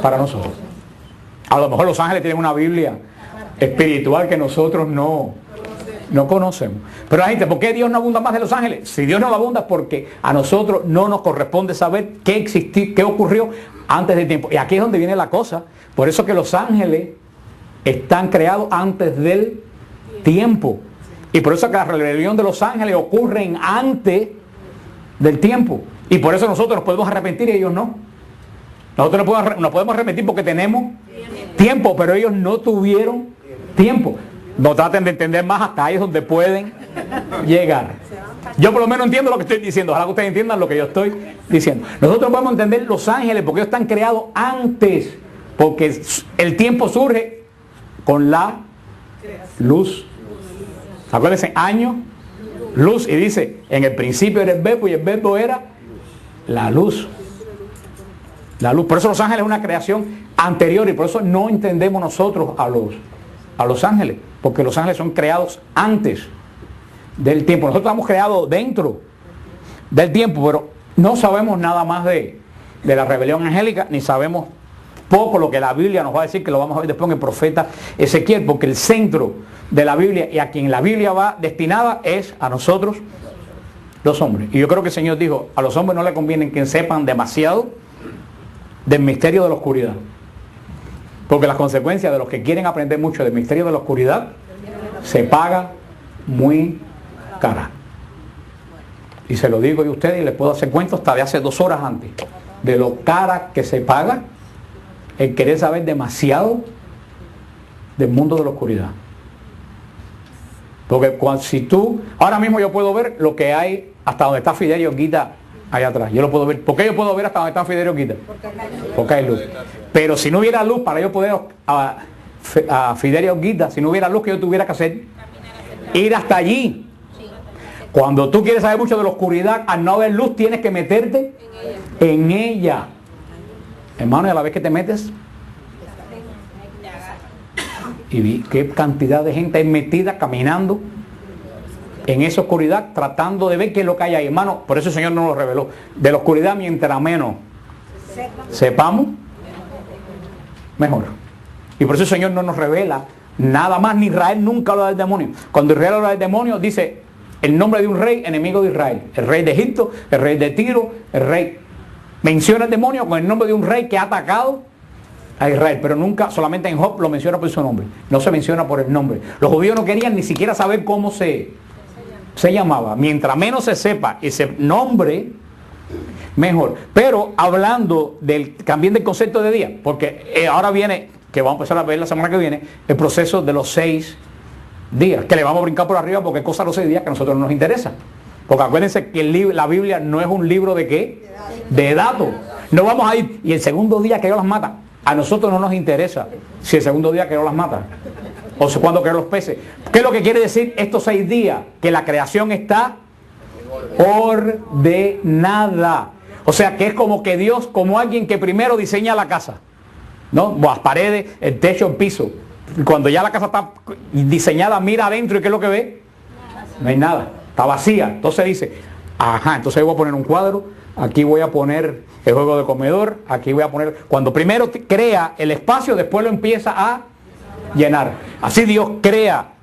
Para nosotros. A lo mejor los ángeles tienen una Biblia espiritual que nosotros no conocemos. Pero la gente, ¿por qué Dios no abunda más de los ángeles? Si Dios no lo abunda, porque a nosotros no nos corresponde saber qué ocurrió antes del tiempo. Y aquí es donde viene la cosa. Por eso que los ángeles están creados antes del tiempo. Y por eso que la rebelión de los ángeles ocurre antes del tiempo. Y por eso nosotros nos podemos arrepentir y ellos no. Nosotros nos podemos arrepentir porque tenemos tiempo, pero ellos no tuvieron tiempo. No traten de entender más, hasta ahí es donde pueden llegar. Yo por lo menos entiendo lo que estoy diciendo. Ojalá que ustedes entiendan lo que yo estoy diciendo. Nosotros podemos entender los ángeles porque ellos están creados antes. Porque el tiempo surge con la luz. Acuérdense, año, luz. Y dice, en el principio era el verbo y el verbo era la luz. La luz. Por eso los ángeles es una creación anterior y por eso no entendemos nosotros a los ángeles. Porque los ángeles son creados antes del tiempo. Nosotros estamos creados dentro del tiempo, pero no sabemos nada más de la rebelión angélica, ni sabemos poco lo que la Biblia nos va a decir, que lo vamos a ver después en el profeta Ezequiel, porque el centro de la Biblia y a quien la Biblia va destinada es a nosotros los hombres. Y yo creo que el Señor dijo, a los hombres no les conviene que sepan demasiado del misterio de la oscuridad. Porque las consecuencias de los que quieren aprender mucho del misterio de la oscuridad se paga muy cara. Y se lo digo yo a ustedes y les puedo hacer cuentos hasta de hace 2 horas antes. De lo cara que se paga el querer saber demasiado del mundo de la oscuridad. Porque si tú, ahora mismo yo puedo ver lo que hay hasta donde está Fidel y Olguita allá atrás. Yo lo puedo ver. ¿Por qué yo puedo ver hasta donde está Fidel y Olguita? Porque hay luz. Pero si no hubiera luz para yo poder a Fidel y Olguita, si no hubiera luz, que yo tuviera que hacer, ir hasta allí. Cuando tú quieres saber mucho de la oscuridad, al no haber luz, tienes que meterte en ella. Hermano, y a la vez que te metes, y vi qué cantidad de gente hay metida caminando en esa oscuridad, tratando de ver qué es lo que hay ahí, hermano. Por eso el Señor nos lo reveló. De la oscuridad, mientras menos sepamos, mejor. Y por eso el Señor no nos revela nada más, ni Israel nunca habla del demonio. Cuando Israel habla del demonio, dice el nombre de un rey enemigo de Israel. El rey de Egipto, el rey de Tiro, el rey. Menciona el demonio con el nombre de un rey que ha atacado a Israel, pero nunca, solamente en Job lo menciona por su nombre. No se menciona por el nombre. Los judíos no querían ni siquiera saber cómo se llamaba. Mientras menos se sepa ese nombre, mejor. Pero hablando también del concepto de día, porque ahora viene, que vamos a empezar a ver la semana que viene, el proceso de los 6 días, que le vamos a brincar por arriba porque es cosa de los 6 días que a nosotros no nos interesa. Porque acuérdense que la Biblia no es un libro de ¿qué? De datos. No vamos a ir, y el segundo día que Dios las mata. A nosotros no nos interesa si el segundo día que Dios las mata. O sea, cuando creó los peces. ¿Qué es lo que quiere decir estos 6 días? Que la creación está ordenada. O sea, que es como que Dios, como alguien que primero diseña la casa, ¿no? Las paredes, el techo, el piso. Cuando ya la casa está diseñada, mira adentro y ¿qué es lo que ve? No hay nada, está vacía. Entonces dice, ajá, entonces voy a poner un cuadro, aquí voy a poner el juego de comedor, aquí voy a poner... Cuando primero crea el espacio, después lo empieza a llenar. Así Dios crea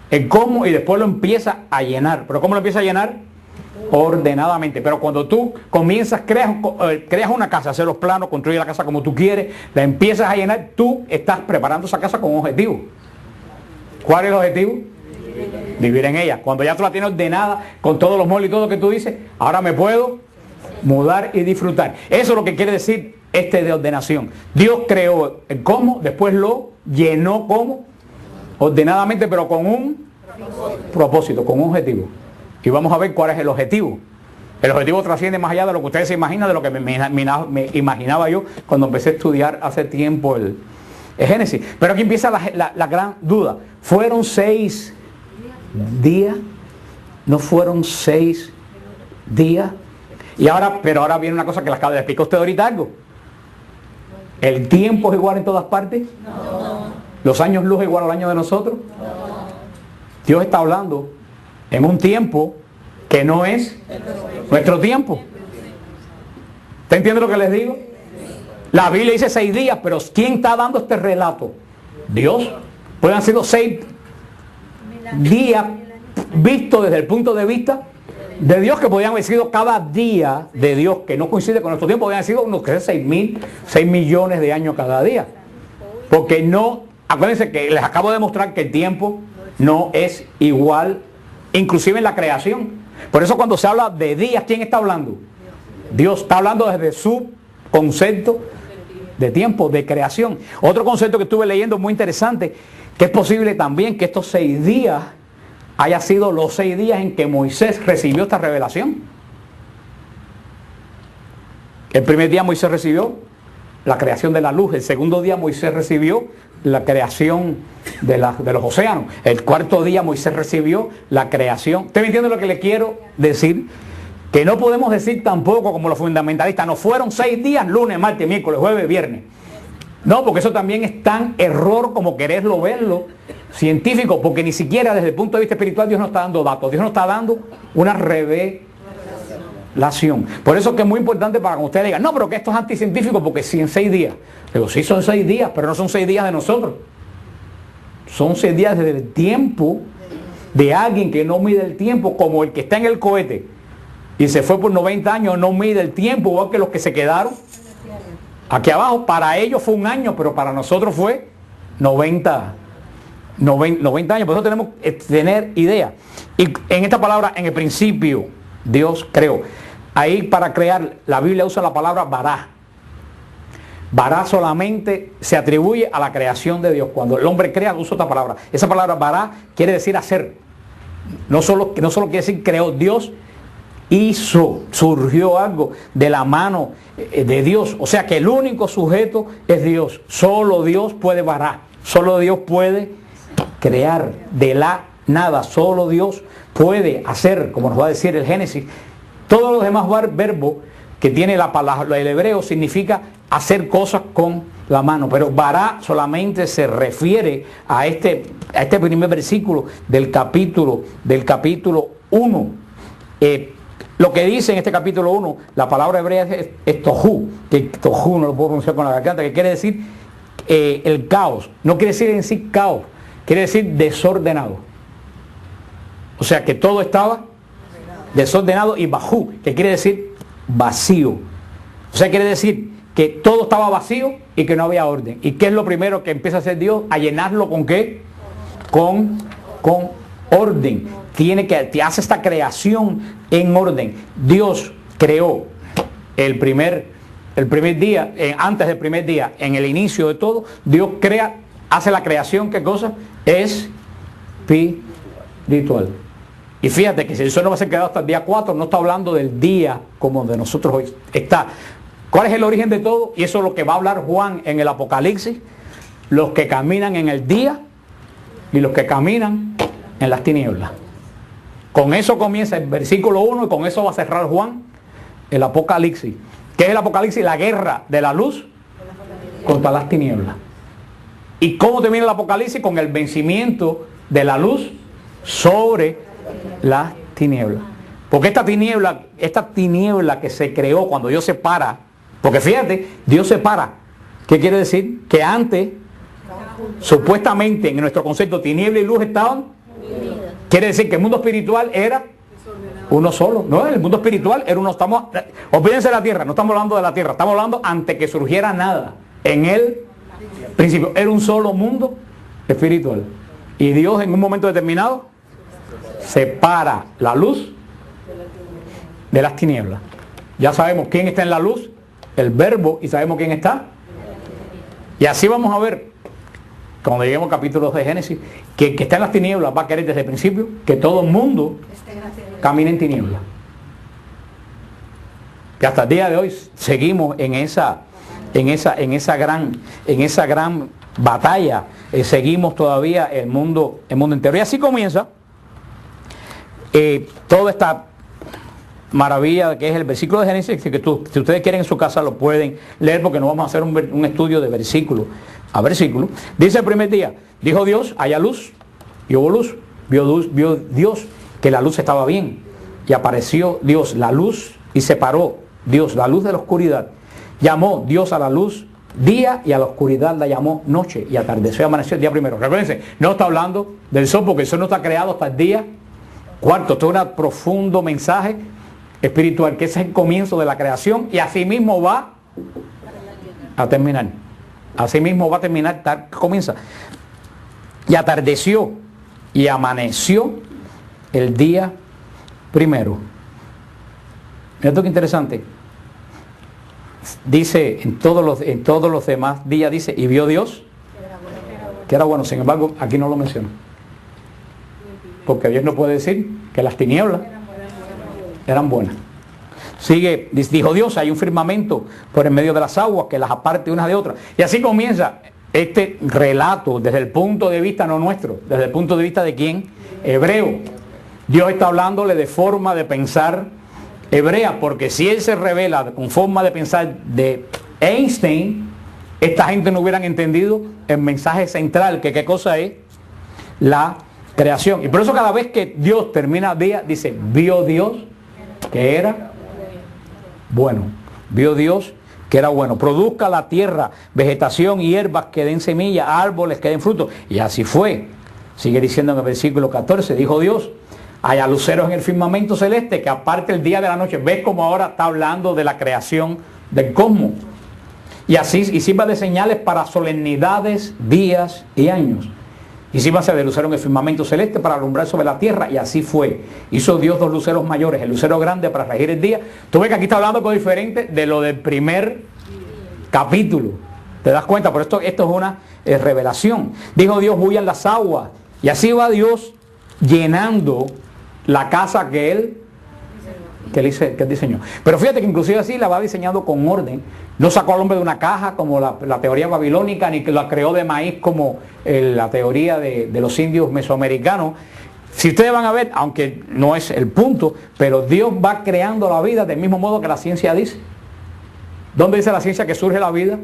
el cómo y después lo empieza a llenar. ¿Pero cómo lo empieza a llenar? Ordenadamente. Pero cuando tú comienzas, creas una casa, hacer los planos, construir la casa como tú quieres, la empiezas a llenar, tú estás preparando esa casa con un objetivo. ¿Cuál es el objetivo? Vivir en ella. Cuando ya tú la tienes ordenada, con todos los muebles y todo lo que tú dices, ahora me puedo mudar y disfrutar. Eso es lo que quiere decir de ordenación. Dios creó el cómo, después lo llenó como ordenadamente, pero con un propósito, con un objetivo. Y vamos a ver cuál es el objetivo. El objetivo trasciende más allá de lo que ustedes se imaginan, de lo que me imaginaba yo cuando empecé a estudiar hace tiempo el Génesis. Pero aquí empieza la gran duda. ¿Fueron 6 días? ¿No fueron 6 días? Pero ahora viene una cosa que les acabo de explicar a usted ahorita algo. ¿El tiempo es igual en todas partes? No. ¿Los años luz es igual al año de nosotros? No. Dios está hablando en un tiempo que no es nuestro tiempo. ¿Usted entiende lo que les digo? La Biblia dice 6 días, pero ¿quién está dando este relato? Dios. Pueden haber sido 6 días vistos desde el punto de vista de Dios, que podían haber sido cada día de Dios, que no coincide con nuestro tiempo, podían haber sido unos 6 millones de años cada día. Porque no, acuérdense que les acabo de demostrar que el tiempo no es igual, inclusive en la creación. Por eso cuando se habla de días, ¿quién está hablando? Dios está hablando desde su concepto de tiempo, de creación. Otro concepto que estuve leyendo muy interesante, que es posible también que estos 6 días haya sido los 6 días en que Moisés recibió esta revelación. El primer día Moisés recibió la creación de la luz. El segundo día Moisés recibió la creación de los océanos. El cuarto día Moisés recibió la creación. ¿Usted me entiende lo que le quiero decir? Que no podemos decir tampoco como los fundamentalistas, no fueron 6 días, lunes, martes, miércoles, jueves, viernes. No, porque eso también es tan error como quererlo verlo científico, porque ni siquiera desde el punto de vista espiritual Dios no está dando datos, Dios no está dando una revelación. Por eso que es muy importante para que usted diga, no, pero que esto es anticientífico, porque si en 6 días. Digo, sí son 6 días, pero no son 6 días de nosotros. Son 6 días desde el tiempo de alguien que no mide el tiempo, como el que está en el cohete y se fue por 90 años, no mide el tiempo, igual que los que se quedaron aquí abajo. Para ellos fue un año, pero para nosotros fue 90 años. Por eso tenemos que tener idea. Y en esta palabra, en el principio, Dios creó. Ahí para crear, la Biblia usa la palabra bará. Bará solamente se atribuye a la creación de Dios. Cuando el hombre crea, usa esta palabra. Esa palabra bará quiere decir hacer. No solo quiere decir creó. Dios hizo, surgió algo de la mano de Dios. O sea que el único sujeto es Dios. Solo Dios puede barar. Solo Dios puede crear de la nada. Solo Dios puede hacer, como nos va a decir el Génesis. Todos los demás verbos que tiene la palabra, el hebreo, significa hacer cosas con la mano. Pero bará solamente se refiere a este primer versículo del capítulo 1. Lo que dice en este capítulo 1, la palabra hebrea es tohu, que tohu no lo puedo pronunciar con la garganta, que quiere decir el caos. No quiere decir en sí caos, quiere decir desordenado. O sea que todo estaba desordenado y bajú, que quiere decir vacío. O sea, quiere decir que todo estaba vacío y que no había orden. ¿Y qué es lo primero que empieza a hacer Dios? A llenarlo ¿con qué? Con orden. Te hace esta creación en orden. Dios creó el primer día, antes del primer día, en el inicio de todo, Dios hace la creación, ¿qué cosa? Espiritual. Y fíjate que si el sol no va a ser creado hasta el día 4, no está hablando del día como de nosotros hoy está. ¿Cuál es el origen de todo? Y eso es lo que va a hablar Juan en el Apocalipsis. Los que caminan en el día y los que caminan en las tinieblas. Con eso comienza el versículo 1 y con eso va a cerrar Juan el Apocalipsis. ¿Qué es el Apocalipsis? La guerra de la luz contra las tinieblas. ¿Y cómo termina el Apocalipsis? Con el vencimiento de la luz sobre las tinieblas. Porque esta tiniebla que se creó cuando Dios separa, porque fíjate, Dios separa. ¿Qué quiere decir? Que antes, supuestamente en nuestro concepto, tiniebla y luz estaban. Quiere decir que el mundo espiritual era uno solo. No, el mundo espiritual era uno. Olvídense de la tierra, no estamos hablando de la tierra, estamos hablando antes que surgiera nada. En el principio era un solo mundo espiritual. Y Dios en un momento determinado separa la luz de las tinieblas. Ya sabemos quién está en la luz, el verbo, y sabemos quién está. Y así vamos a ver, cuando lleguemos al capítulo de Génesis, que el que está en las tinieblas va a querer desde el principio que todo el mundo camine en tinieblas. Que hasta el día de hoy seguimos en esa gran batalla, seguimos todavía el mundo entero. Y así comienza toda esta maravilla que es el versículo de Génesis, que si ustedes quieren en su casa lo pueden leer, porque no vamos a hacer un estudio de versículo a versículo. Dice el primer día, dijo Dios, haya luz, y hubo luz. Vio Dios que la luz estaba bien, y apareció Dios la luz, y separó Dios la luz de la oscuridad. Llamó Dios a la luz día, y a la oscuridad la llamó noche, y atardeció y amaneció el día primero. Recuérdense, no está hablando del sol, porque el sol no está creado hasta el día cuarto. Esto es un profundo mensaje espiritual, que ese es el comienzo de la creación, y así mismo va a terminar. Así mismo va a terminar, comienza. Y atardeció y amaneció el día primero. Mira esto que interesante. Dice en todos los demás días, dice, y vio Dios que era bueno. Sin embargo, aquí no lo menciona. Porque Dios no puede decir que las tinieblas eran buenas. Sigue, dijo Dios, hay un firmamento por en medio de las aguas que las aparte unas de otras. Y así comienza este relato desde el punto de vista no nuestro, desde el punto de vista de quién, hebreo. Dios está hablándole de forma de pensar hebrea, porque si Él se revela con forma de pensar de Einstein, esta gente no hubieran entendido el mensaje central, que qué cosa es la creación. Y por eso cada vez que Dios termina el día, dice, vio Dios que era bueno. Vio Dios que era bueno. Produzca la tierra vegetación y hierbas que den semilla, árboles que den fruto. Y así fue. Sigue diciendo en el versículo 14, dijo Dios, haya luceros en el firmamento celeste que aparte el día de la noche. ¿Ves cómo ahora está hablando de la creación del cosmos? Y así, y sirva de señales para solemnidades, días y años. Y sírvase de lucero en el firmamento celeste para alumbrar sobre la tierra. Y así fue. Hizo Dios dos luceros mayores, el lucero grande para regir el día. Tú ves que aquí está hablando algo diferente de lo del primer capítulo. ¿Te das cuenta? Por esto es una revelación. Dijo Dios, huyan las aguas. Y así va Dios llenando la casa que Él diseñó. Pero fíjate que inclusive así la va diseñando con orden. No sacó al hombre de una caja como la teoría babilónica, ni que la creó de maíz como la teoría de los indios mesoamericanos. Si ustedes van a ver, aunque no es el punto, pero Dios va creando la vida del mismo modo que la ciencia dice. ¿Dónde dice la ciencia que surge la vida?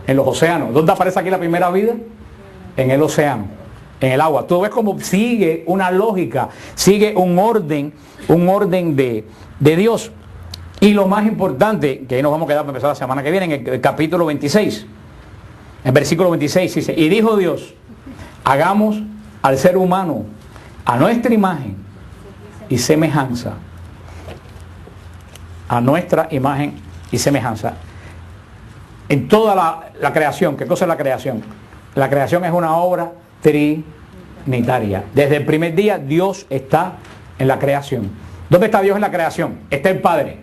En los océanos. ¿Dónde aparece aquí la primera vida? En el océano, en el agua. Tú ves cómo sigue una lógica, sigue un orden de Dios. Y lo más importante, que ahí nos vamos a quedar para empezar la semana que viene, en el capítulo 26, en versículo 26 dice, y dijo Dios, hagamos al ser humano a nuestra imagen, y semejanza. A nuestra imagen y semejanza. En toda la creación, ¿qué cosa es la creación? La creación es una obra trinitaria. Desde el primer día Dios está en la creación. ¿Dónde está Dios en la creación? Está el Padre.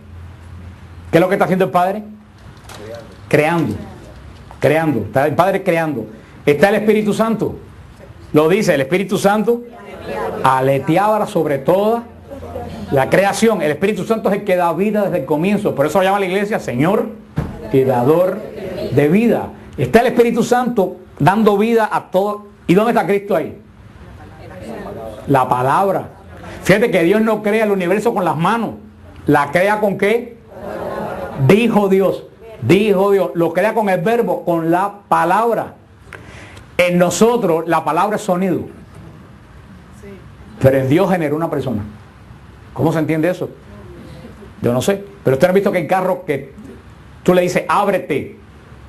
¿Qué es lo que está haciendo el Padre? Creando. Está el Padre creando. Está el Espíritu Santo. Lo dice, el Espíritu Santo aleteaba sobre toda la creación. El Espíritu Santo es el que da vida desde el comienzo. Por eso lo llama la iglesia Señor y dador de vida. Está el Espíritu Santo dando vida a todo. ¿Y dónde está Cristo ahí? La palabra. Fíjate que Dios no crea el universo con las manos. ¿La crea con qué? Dijo Dios. Lo crea con el verbo, con la palabra. En nosotros la palabra es sonido. Pero en Dios generó una persona. ¿Cómo se entiende eso? Yo no sé. Pero usted ha visto que hay carros que tú le dices ábrete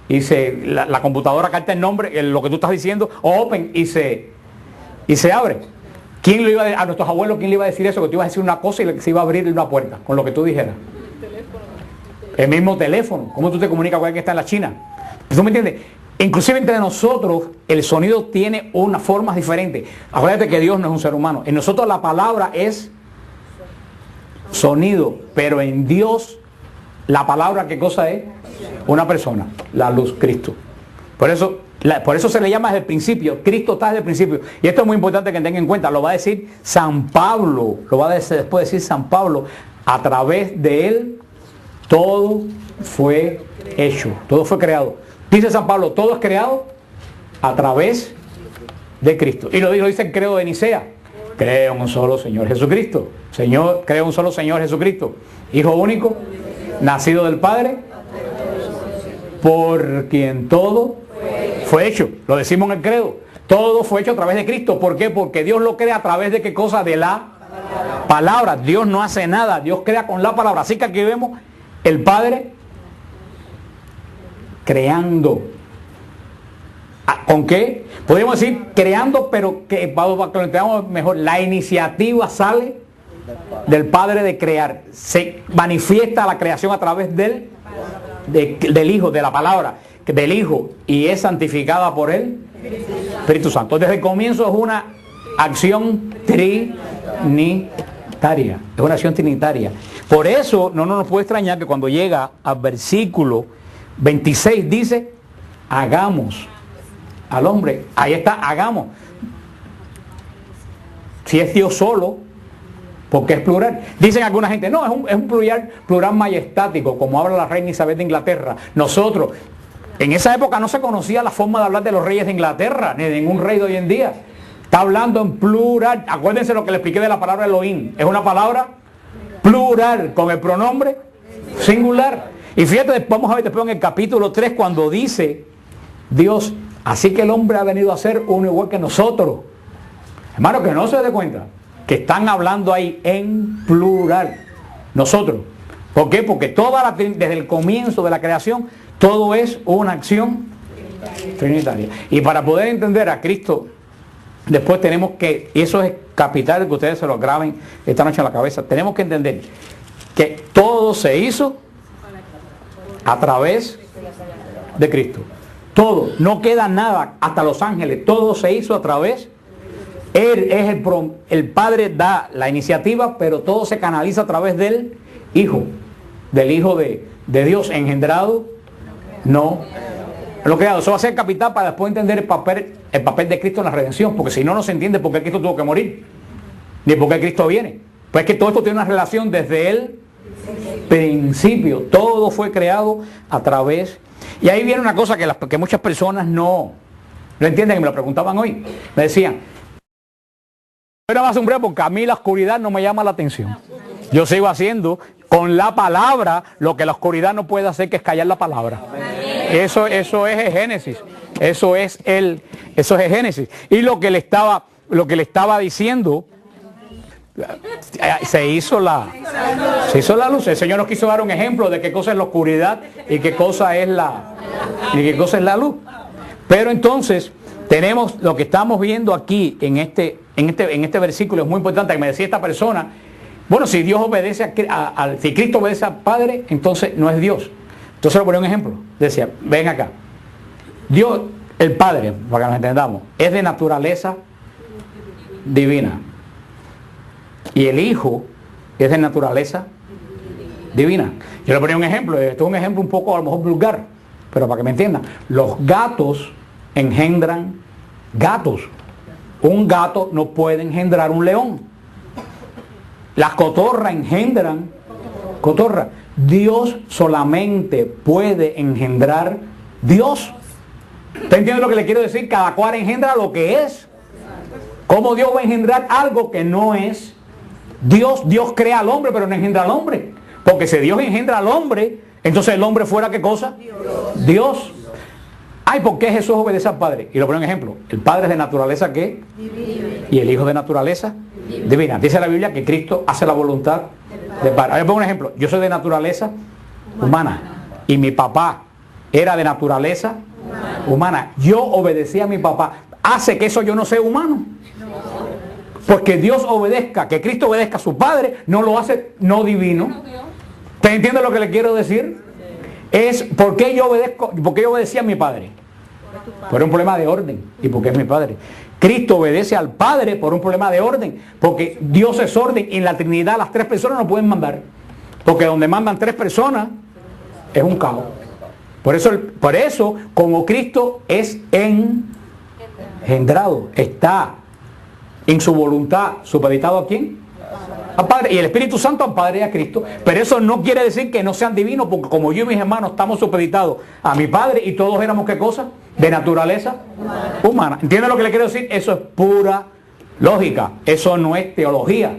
y la computadora capta el nombre, lo que tú estás diciendo, o open y se abre. ¿Quién le iba a nuestros abuelos, quién le iba a decir eso? Que tú ibas a decir una cosa y se iba a abrir una puerta con lo que tú dijeras. El mismo teléfono. ¿Cómo tú te comunicas con alguien que está en la China? ¿Tú me entiendes? Inclusive entre nosotros el sonido tiene unas formas diferentes. Acuérdate que Dios no es un ser humano. En nosotros la palabra es sonido, pero en Dios la palabra, ¿qué cosa es? Una persona, la luz, Cristo. Por eso se le llama desde el principio. Cristo está desde el principio. Y esto es muy importante que tengan en cuenta. Lo va a decir San Pablo. Lo va a después decir San Pablo. A través de él todo fue hecho. Todo fue creado. Dice San Pablo, todo es creado a través de Cristo. Y lo dice el credo de Nicea. Creo en un solo Señor Jesucristo. Creo en un solo Señor Jesucristo. Hijo único, nacido del Padre, por quien todo fue hecho. Lo decimos en el credo. Todo fue hecho a través de Cristo. ¿Por qué? Porque Dios lo crea a través de qué cosa? De la palabra. Dios no hace nada. Dios crea con la palabra. Así que aquí vemos el Padre creando. ¿Con qué? Podríamos decir creando, pero que para que lo entendamos mejor, la iniciativa sale del Padre de crear. Se manifiesta la creación a través del Hijo, de la palabra, del Hijo, y es santificada por el Espíritu Santo. Desde el comienzo es una acción trinitaria. Es una acción trinitaria. Por eso no nos puede extrañar que cuando llega al versículo 26 dice, hagamos al hombre. Ahí está, hagamos. Si es Dios solo, porque es plural. Dicen alguna gente, no, es un plural majestático, como habla la reina Isabel de Inglaterra. Nosotros, en esa época no se conocía la forma de hablar de los reyes de Inglaterra, ni de ningún rey de hoy en día. Está hablando en plural. Acuérdense lo que le expliqué de la palabra Elohim. Es una palabra plural, con el pronombre singular. Y fíjate, vamos a ver después en el capítulo 3, cuando dice Dios, así que el hombre ha venido a ser uno igual que nosotros. Hermano, que no se dé cuenta que están hablando ahí en plural. Nosotros. ¿Por qué? Porque desde el comienzo de la creación, todo es una acción trinitaria. Y para poder entender a Cristo, después tenemos que, y eso es capital que ustedes se lo graben esta noche en la cabeza, tenemos que entender que todo se hizo a través de Cristo. Todo, no queda nada, hasta los ángeles, todo se hizo a través. Él es el Padre da la iniciativa, pero todo se canaliza a través del Hijo de Dios engendrado, no lo creado. Eso va a ser capital para después entender el papel de Cristo en la redención, porque si no, no se entiende por qué Cristo tuvo que morir, ni por qué Cristo viene. Pues es que todo esto tiene una relación desde el principio. Todo fue creado a través. Y ahí viene una cosa que muchas personas no entienden, y me lo preguntaban hoy. Me decían, era más hombre porque a mí la oscuridad no me llama la atención. Yo sigo haciendo con la palabra lo que la oscuridad no puede hacer, que es callar la palabra. Eso es el Génesis. Eso es el Génesis. Y lo que le estaba diciendo, se hizo la luz. El Señor nos quiso dar un ejemplo de qué cosa es la oscuridad y qué cosa es la luz. Pero entonces tenemos lo que estamos viendo aquí en este versículo. Es muy importante, que me decía esta persona Bueno, si Dios obedece si Cristo obedece al Padre, entonces no es Dios. Entonces le ponía un ejemplo. Decía, ven acá. Dios, el Padre, para que nos entendamos, es de naturaleza divina. Y el Hijo es de naturaleza divina. Yo le ponía un ejemplo. Esto es un ejemplo un poco a lo mejor vulgar, pero para que me entiendan. Los gatos engendran gatos. Un gato no puede engendrar un león. Las cotorras engendran cotorra. Dios solamente puede engendrar Dios. ¿Usted entiende lo que le quiero decir? Cada cual engendra lo que es. ¿Cómo Dios va a engendrar algo que no es Dios? Dios crea al hombre, pero no engendra al hombre. Porque si Dios engendra al hombre, entonces el hombre fuera ¿qué cosa? Dios. Ay, ¿por qué Jesús obedece al Padre? Y lo pongo un ejemplo. El Padre es de naturaleza ¿qué? Divina. Y el Hijo de naturaleza divina. Dice la Biblia que Cristo hace la voluntad del Padre. Ahora pongo un ejemplo. Yo soy de naturaleza humana. Y mi papá era de naturaleza humana. Yo obedecí a mi papá. ¿Hace que eso yo no sea humano? Porque Dios obedezca, que Cristo obedezca a su Padre, no lo hace no divino. ¿Usted entiende lo que le quiero decir? Es ¿por qué yo obedecí a mi Padre? Por un problema de orden. ¿Y porque es mi Padre? Cristo obedece al Padre por un problema de orden. Porque Dios es orden y en la Trinidad las tres personas no pueden mandar. Porque donde mandan tres personas es un caos. Por eso como Cristo es engendrado, está en su voluntad supeditado ¿a quién? Al Padre. Y el Espíritu Santo al Padre y a Cristo. Pero eso no quiere decir que no sean divinos, porque como yo y mis hermanos estamos supeditados a mi Padre y todos éramos ¿qué cosa? De naturaleza humana. ¿Entienden lo que le quiero decir? Eso es pura lógica. Eso no es teología.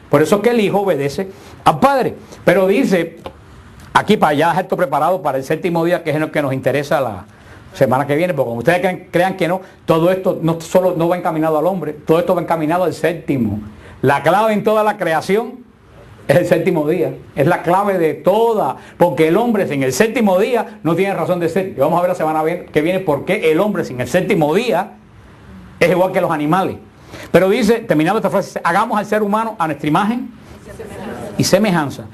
Por eso es que el Hijo obedece al Padre. Pero dice, aquí para ya dejar esto preparado para el séptimo día, que es lo que nos interesa la semana que viene, porque como ustedes crean que no, todo esto no va encaminado al hombre, todo esto va encaminado al séptimo. La clave en toda la creación es el séptimo día, es la clave de toda, porque el hombre sin el séptimo día no tiene razón de ser. Y vamos a ver la semana que viene por qué el hombre sin el séptimo día es igual que los animales. Pero dice, terminando esta frase, hagamos al ser humano a nuestra imagen y semejanza,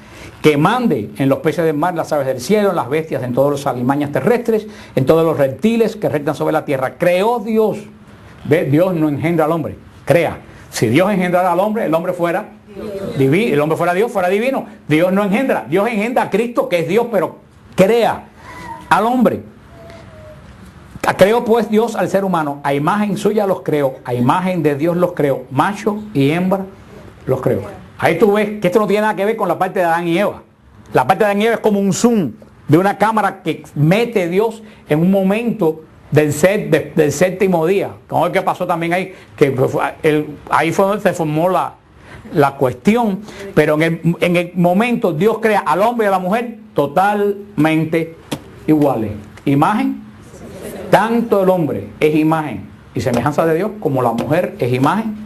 que mande en los peces del mar, las aves del cielo, en las bestias, en todos los alimañas terrestres, en todos los reptiles que rectan sobre la tierra. Creó Dios. ¿Ve? Dios no engendra al hombre, crea. Si Dios engendrara al hombre, el hombre fuera divino, el hombre fuera Dios, fuera divino. Dios no engendra. Dios engendra a Cristo, que es Dios, pero crea al hombre. Creó pues Dios al ser humano, a imagen suya los creó, a imagen de Dios los creó, macho y hembra los creó. Ahí tú ves que esto no tiene nada que ver con la parte de Adán y Eva. La parte de Adán y Eva es como un zoom de una cámara que mete Dios en un momento del séptimo día. Como el que pasó también ahí, que ahí fue donde se formó la cuestión. Pero en el momento Dios crea al hombre y a la mujer totalmente iguales. Imagen, tanto el hombre es imagen y semejanza de Dios, como la mujer es imagen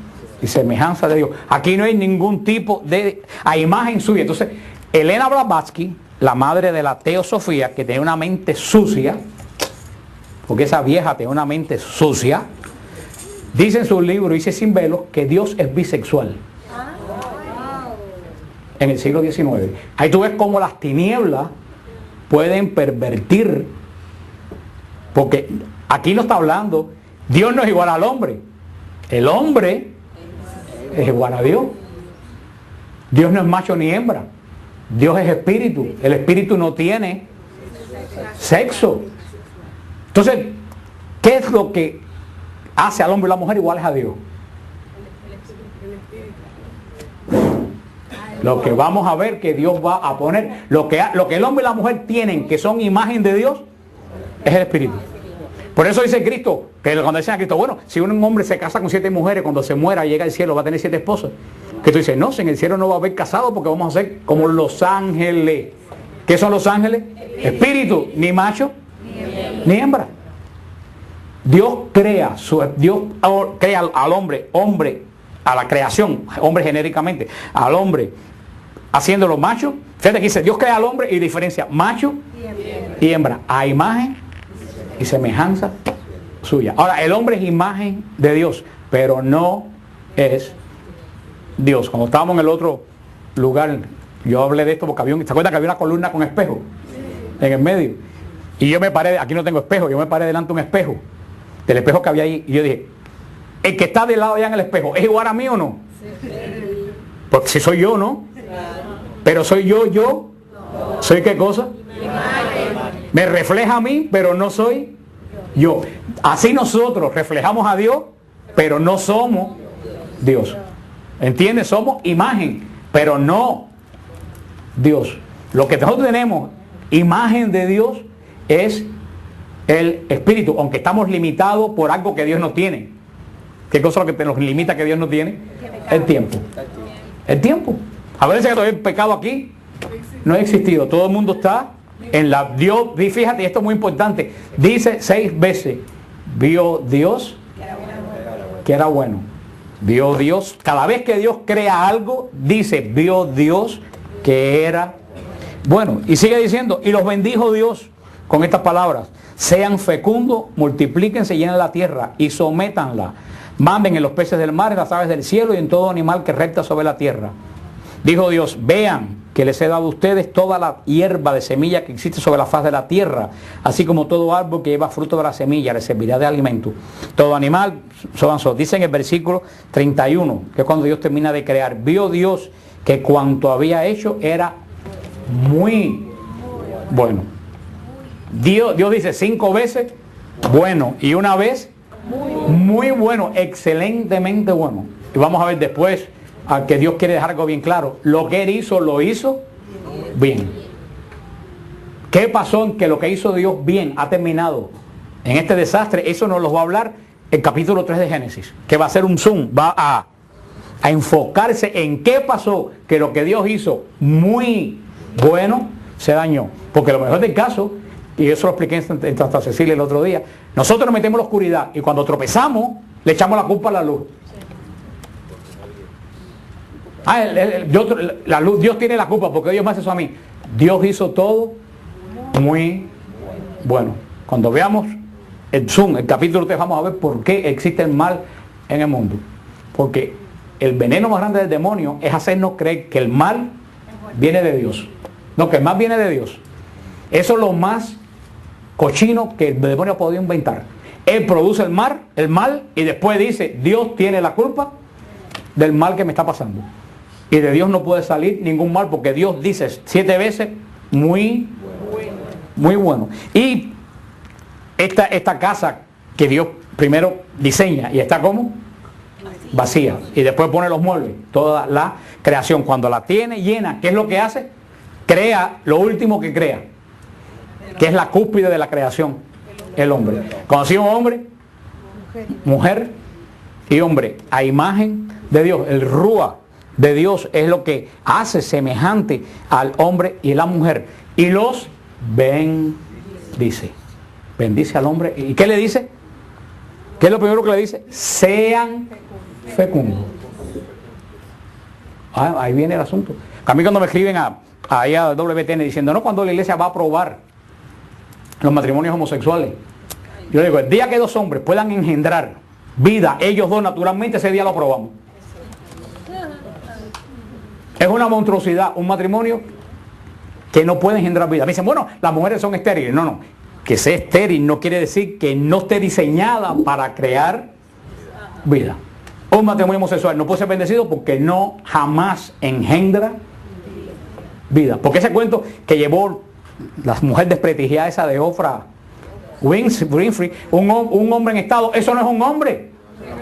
y semejanza de Dios. Aquí no hay ningún tipo de a imagen suya. Entonces, Elena Blavatsky, la madre de la teosofía, que tenía una mente sucia, porque esa vieja tenía una mente sucia, dice en su libro, dice sin velos, que Dios es bisexual. En el siglo XIX. Ahí tú ves cómo las tinieblas pueden pervertir, porque aquí no está hablando, Dios no es igual al hombre. El hombre es igual a Dios. Dios no es macho ni hembra. Dios es espíritu. El espíritu no tiene sexo. Entonces, ¿qué es lo que hace al hombre y la mujer iguales a Dios? Lo que vamos a ver que Dios va a poner, lo que el hombre y la mujer tienen, que son imagen de Dios, es el espíritu. Por eso dice Cristo, que cuando dicen a Cristo, bueno, si un hombre se casa con 7 mujeres, cuando se muera llega al cielo va a tener 7 esposas. Que tú dices, no, en el cielo no va a haber casado porque vamos a ser como los ángeles. ¿Qué son los ángeles? Espíritu, ni macho ni hembra. Dios crea al hombre, a la creación, hombre genéricamente, al hombre haciéndolo macho. Fíjate que dice, Dios crea al hombre y diferencia macho y hembra, a imagen y semejanza suya. Ahora, el hombre es imagen de Dios, pero no es Dios. Como estábamos en el otro lugar, yo hablé de esto porque ¿se acuerdan que había una columna con espejo en el medio? Y yo me paré, aquí no tengo espejo, yo me paré delante de un espejo, del espejo que había ahí, y yo dije, el que está del lado allá en el espejo, ¿es igual a mí o no? Porque si soy yo, ¿no? Pero soy yo, ¿soy qué cosa? Me refleja a mí, pero no soy yo. Así nosotros reflejamos a Dios, pero no somos Dios. ¿Entiendes? Somos imagen, pero no Dios. Lo que nosotros tenemos, imagen de Dios, es el Espíritu, aunque estamos limitados por algo que Dios no tiene. ¿Qué cosa es lo que nos limita que Dios no tiene? El tiempo. El tiempo. A veces que todavía el pecado aquí no ha existido. Todo el mundo está en la... Dios, fíjate, esto es muy importante. Dice 6 veces, vio Dios que era bueno. Vio Dios, cada vez que Dios crea algo, dice, vio Dios que era bueno. Y sigue diciendo, y los bendijo Dios con estas palabras: sean fecundos, multiplíquense, llenen la tierra y sométanla. Manden en los peces del mar, en las aves del cielo y en todo animal que recta sobre la tierra. Dijo Dios, vean que les he dado a ustedes toda la hierba de semilla que existe sobre la faz de la tierra, así como todo árbol que lleva fruto de la semilla, les servirá de alimento. Todo animal, dice en el versículo 31, que es cuando Dios termina de crear, vio Dios que cuanto había hecho era muy bueno. Dios dice 5 veces bueno y una vez muy bueno, excelentemente bueno. Y vamos a ver después a que Dios quiere dejar algo bien claro. Lo que Él hizo, lo hizo bien. ¿Qué pasó en que lo que hizo Dios bien ha terminado en este desastre? Eso nos lo va a hablar el capítulo 3 de Génesis, que va a ser un zoom, va a enfocarse en qué pasó que lo que Dios hizo muy bueno se dañó. Porque lo mejor del caso, y eso lo expliqué en Santa Cecilia el otro día, nosotros nos metemos en la oscuridad y cuando tropezamos le echamos la culpa a la luz. La luz, Dios tiene la culpa porque Dios me hace eso a mí. Dios hizo todo muy bueno. Cuando veamos el Zoom, el capítulo 3, vamos a ver por qué existe el mal en el mundo. Porque el veneno más grande del demonio es hacernos creer que el mal viene de Dios. No, que el mal viene de Dios. Eso es lo más cochino que el demonio ha podido inventar. Él produce el mal y después dice, Dios tiene la culpa del mal que me está pasando. Y de Dios no puede salir ningún mal porque Dios dice 7 veces muy bueno. Y esta casa que Dios primero diseña y está como vacía. Y después pone los muebles, toda la creación. Cuando la tiene llena, ¿qué es lo que hace? Crea lo último que crea, que es la cúspide de la creación, el hombre. Cuando decimos hombre, mujer y hombre, a imagen de Dios, el Rúa de Dios es lo que hace semejante al hombre y la mujer. Y los bendice. Bendice al hombre. ¿Y qué le dice? ¿Qué es lo primero que le dice? Sean fecundos. Ahí viene el asunto. A mí cuando me escriben ahí a WTN diciendo, no, cuando la iglesia va a aprobar los matrimonios homosexuales, yo digo, el día que 2 hombres puedan engendrar vida, ellos 2 naturalmente, ese día lo aprobamos. Es una monstruosidad, un matrimonio que no puede engendrar vida. Me dicen, bueno, las mujeres son estériles. No. Que sea estéril no quiere decir que no esté diseñada para crear vida. Un matrimonio homosexual no puede ser bendecido porque no jamás engendra vida. Porque ese cuento que llevó la mujer desprestigiada esa de Oprah Winfrey, un hombre en estado, eso no es un hombre.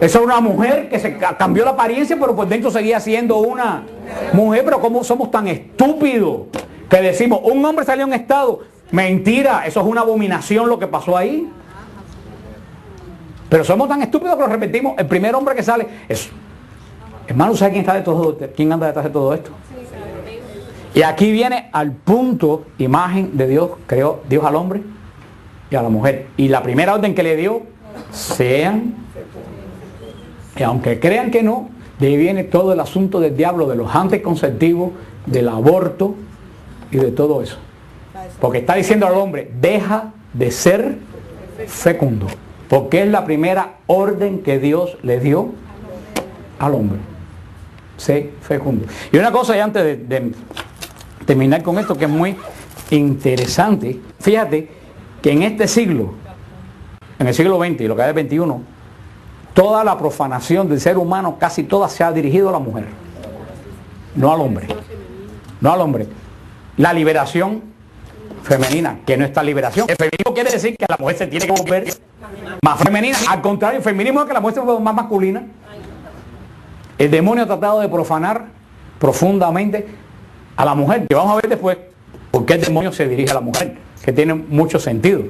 Eso es una mujer que se cambió la apariencia, pero por dentro seguía siendo una mujer. Pero ¿cómo somos tan estúpidos que decimos, un hombre salió en estado? Mentira, eso es una abominación lo que pasó ahí. Pero somos tan estúpidos que lo repetimos. El primer hombre que sale es... Hermano, ¿sabe quién anda detrás de todo esto? Y aquí viene al punto, imagen de Dios, creó Dios al hombre y a la mujer. Y la primera orden que le dio, sean... Y aunque crean que no, de ahí viene todo el asunto del diablo, de los anticonceptivos, del aborto y de todo eso. Porque está diciendo al hombre, deja de ser fecundo. Porque es la primera orden que Dios le dio al hombre. sé fecundo. Y una cosa, y antes de terminar con esto, que es muy interesante, fíjate que en este siglo, en el siglo XX y lo que es el XXI, toda la profanación del ser humano, casi toda se ha dirigido a la mujer, no al hombre. No al hombre. La liberación femenina, que no está liberación. El feminismo quiere decir que la mujer se tiene que volver más femenina. Al contrario, el feminismo es que la mujer se vuelve más masculina. El demonio ha tratado de profanar profundamente a la mujer. Y vamos a ver después por qué el demonio se dirige a la mujer, que tiene mucho sentido.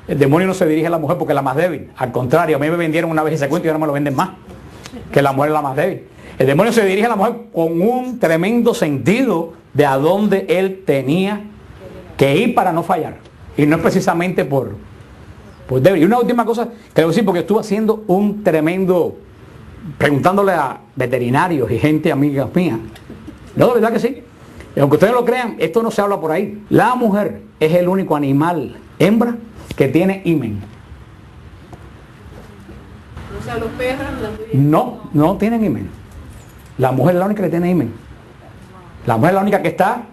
El demonio no se dirige a la mujer porque es la más débil. Al contrario, a mí me vendieron una vez ese cuento y ahora me lo venden más, que la mujer es la más débil. El demonio se dirige a la mujer con un tremendo sentido de a dónde él tenía que ir para no fallar. Y no es precisamente por débil. Y una última cosa que debo decir, porque estuve haciendo un tremendo, preguntándole a veterinarios y gente amiga mía. No, de verdad que sí. Y aunque ustedes lo crean, esto no se habla por ahí. La mujer es el único animal hembra que tiene himen. O sea, los perros no tienen himen. La mujer es la única que tiene himen. La mujer es la única que está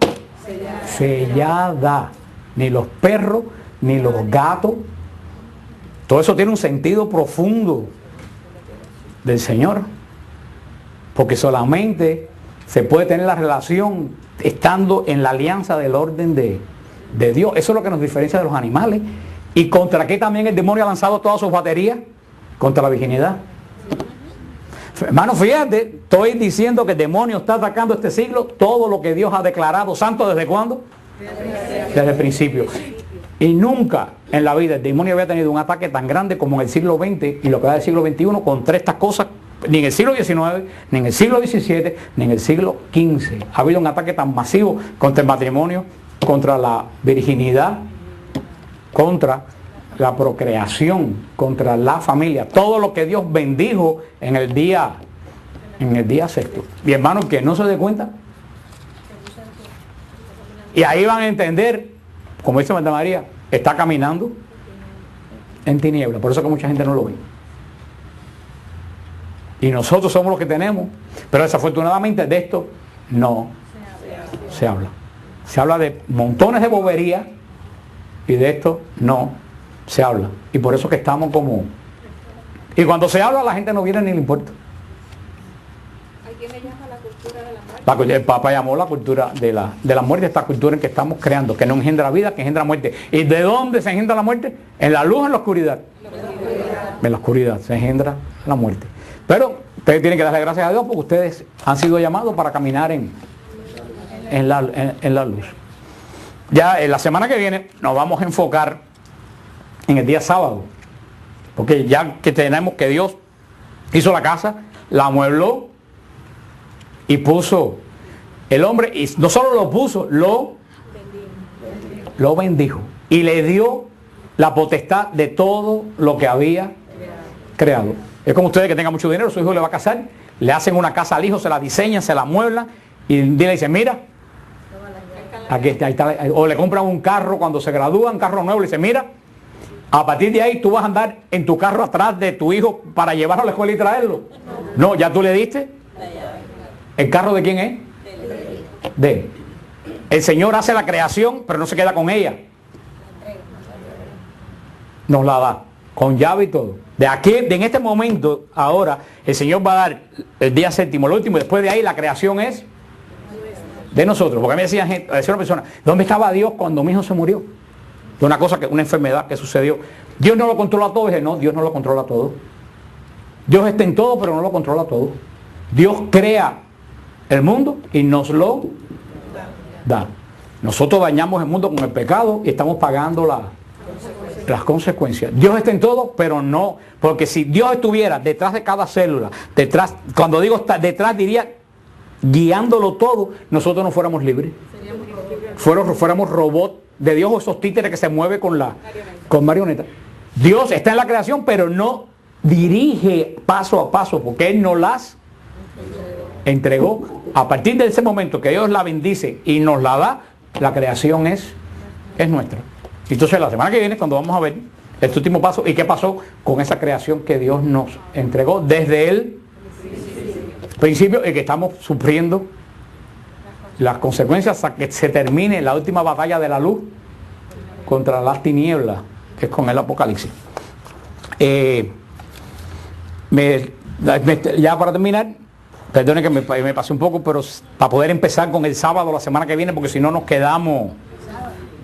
sellada. Ni los perros, ni los gatos. Todo eso tiene un sentido profundo del Señor. Porque solamente se puede tener la relación estando en la alianza del orden de Dios. Eso es lo que nos diferencia de los animales. ¿Y contra qué también el demonio ha lanzado todas sus baterías? Contra la virginidad. Hermano, fíjate, estoy diciendo que el demonio está atacando este siglo todo lo que Dios ha declarado santo. ¿Desde cuándo? Desde el principio. Y nunca en la vida el demonio había tenido un ataque tan grande como en el siglo XX y lo que va del siglo XXI contra estas cosas. Ni en el siglo XIX, ni en el siglo XVII, ni en el siglo XV ha habido un ataque tan masivo contra el matrimonio, contra la virginidad, contra la procreación, contra la familia, todo lo que Dios bendijo en el día sexto. Y hermano, que no se dé cuenta. Y ahí van a entender, como dice Santa María, está caminando en tinieblas. Por eso que mucha gente no lo ve. Y nosotros somos los que tenemos, pero desafortunadamente de esto no se habla. Se habla de montones de boberías y de esto no se habla. Y por eso que estamos como... Y cuando se habla la gente no viene ni le importa. ¿A quién le llama la cultura de la muerte? El Papa llamó la cultura de la muerte, esta cultura en que estamos creando, que no engendra vida, que engendra muerte. ¿Y de dónde se engendra la muerte? En la luz o en la oscuridad. En la oscuridad se engendra la muerte. Pero ustedes tienen que darle gracias a Dios porque ustedes han sido llamados para caminar en la luz. Ya en la semana que viene nos vamos a enfocar en el día sábado, porque ya que tenemos que Dios hizo la casa, la amuebló y puso el hombre, y no solo lo puso, lo bendijo y le dio la potestad de todo lo que había creado. Es como ustedes que tengan mucho dinero, su hijo le va a casar, le hacen una casa al hijo, se la diseñan, se la amueblan y le dicen, mira, aquí está, ahí está. O le compran un carro cuando se gradúa, un carro nuevo, le dicen, mira, a partir de ahí tú vas a andar en tu carro atrás de tu hijo para llevarlo a la escuela y traerlo. No, ya tú le diste. ¿El carro de quién es? De él. El Señor hace la creación, pero no se queda con ella. Nos la da, con llave y todo. De aquí, en este momento, ahora, el Señor va a dar el día séptimo, el último, y después de ahí la creación es de nosotros. Porque a mí decía una persona, ¿dónde estaba Dios cuando mi hijo se murió? De una cosa, una enfermedad que sucedió. Dios no lo controla todo. Y dije, no, Dios no lo controla todo. Dios está en todo, pero no lo controla todo. Dios crea el mundo y nos lo da. Nosotros dañamos el mundo con el pecado y estamos pagando las consecuencias. Dios está en todo, pero no, porque si Dios estuviera detrás de cada célula, cuando digo está detrás, diría guiándolo todo, nosotros no fuéramos libres. Fuéramos robots de Dios, o esos títeres que se mueven con marionetas. Dios está en la creación, pero no dirige paso a paso, porque Él no las entregó. A partir de ese momento que Dios la bendice y nos la da, la creación es nuestra. Entonces la semana que viene, cuando vamos a ver este último paso y qué pasó con esa creación que Dios nos entregó desde el principio es que estamos sufriendo las consecuencias hasta que se termine la última batalla de la luz contra las tinieblas, que es con el Apocalipsis. Ya para terminar, perdone que me pasé un poco, pero para poder empezar con el sábado la semana que viene, porque si no nos quedamos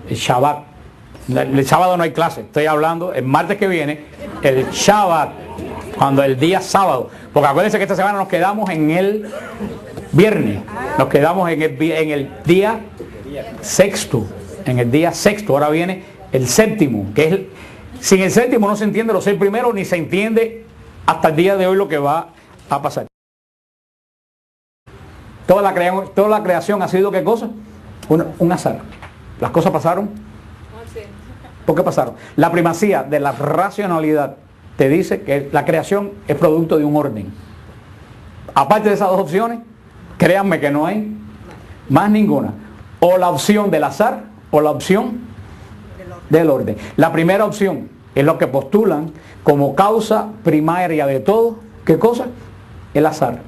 el Shabbat. El sábado no hay clase, estoy hablando el martes que viene, el Shabbat, cuando el día sábado, porque acuérdense que esta semana nos quedamos en el viernes, nos quedamos en el día sexto, ahora viene el séptimo, que es sin el séptimo no se entiende los 6 primeros, ni se entiende hasta el día de hoy lo que va a pasar. Toda la creación ha sido, ¿qué cosa? Un azar. Las cosas pasaron. ¿Por qué pasaron? La primacía de la racionalidad te dice que la creación es producto de un orden. Aparte de esas dos opciones, créanme que no hay más ninguna. O la opción del azar o la opción del orden. La primera opción es lo que postulan como causa primaria de todo. ¿Qué cosa? El azar.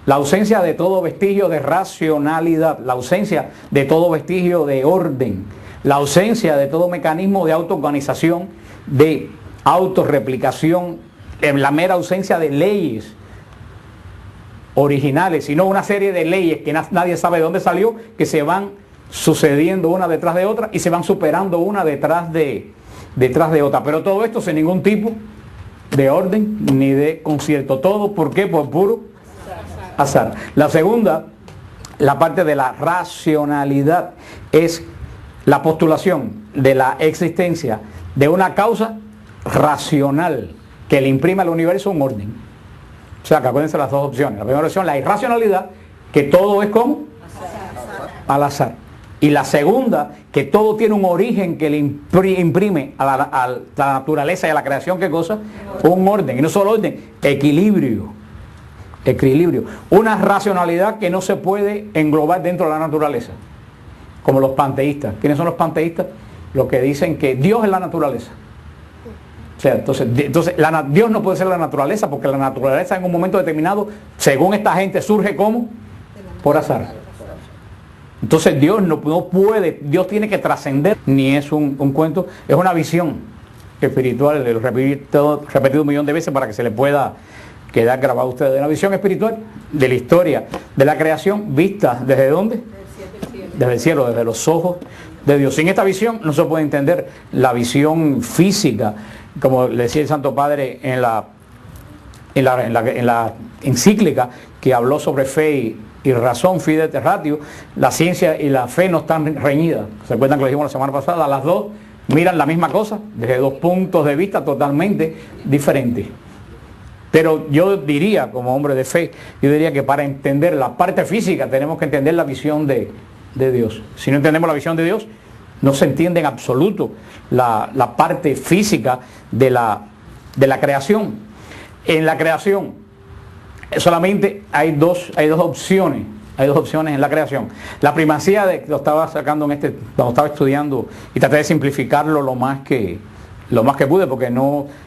La ausencia de todo vestigio de racionalidad, la ausencia de todo vestigio de orden, la ausencia de todo mecanismo de autoorganización, de autorreplicación, la mera ausencia de leyes originales, sino una serie de leyes que nadie sabe de dónde salió, que se van sucediendo una detrás de otra y se van superando una detrás de otra. Pero todo esto sin ningún tipo de orden ni de concierto. Todo, ¿por qué? Por puro azar. La segunda, la parte de la racionalidad, es la postulación de la existencia de una causa racional que le imprime al universo un orden. O sea, que acuérdense las dos opciones. La primera opción, la irracionalidad, que todo es como al azar. Y la segunda, que todo tiene un origen que le imprime a la naturaleza y a la creación, ¿qué cosa? Un orden. Y no solo orden, equilibrio. Una racionalidad que no se puede englobar dentro de la naturaleza. Como los panteístas. ¿Quiénes son los panteístas? Los que dicen que Dios es la naturaleza. O sea, entonces Dios no puede ser la naturaleza, porque la naturaleza en un momento determinado, según esta gente, surge como por azar. Entonces Dios no puede, Dios tiene que trascender, ni es un cuento, es una visión espiritual, lo repetido 1.000.000 de veces para que se le pueda quedar grabado a ustedes. Una visión espiritual de la historia de la creación, vista ¿desde dónde? Desde el cielo, desde los ojos de Dios. Sin esta visión no se puede entender la visión física, como le decía el Santo Padre en la encíclica que habló sobre fe y razón, fide ratio. La ciencia y la fe no están reñidas. ¿Se acuerdan que lo dijimos la semana pasada? Las dos miran la misma cosa desde dos puntos de vista totalmente diferentes. Pero yo diría, como hombre de fe, yo diría que para entender la parte física tenemos que entender la visión de Dios. Si no entendemos la visión de Dios, no se entiende en absoluto la parte física de la creación. En la creación solamente hay dos opciones. Hay dos opciones en la creación. La primacía lo estaba sacando cuando estaba estudiando, y traté de simplificarlo lo más que pude, porque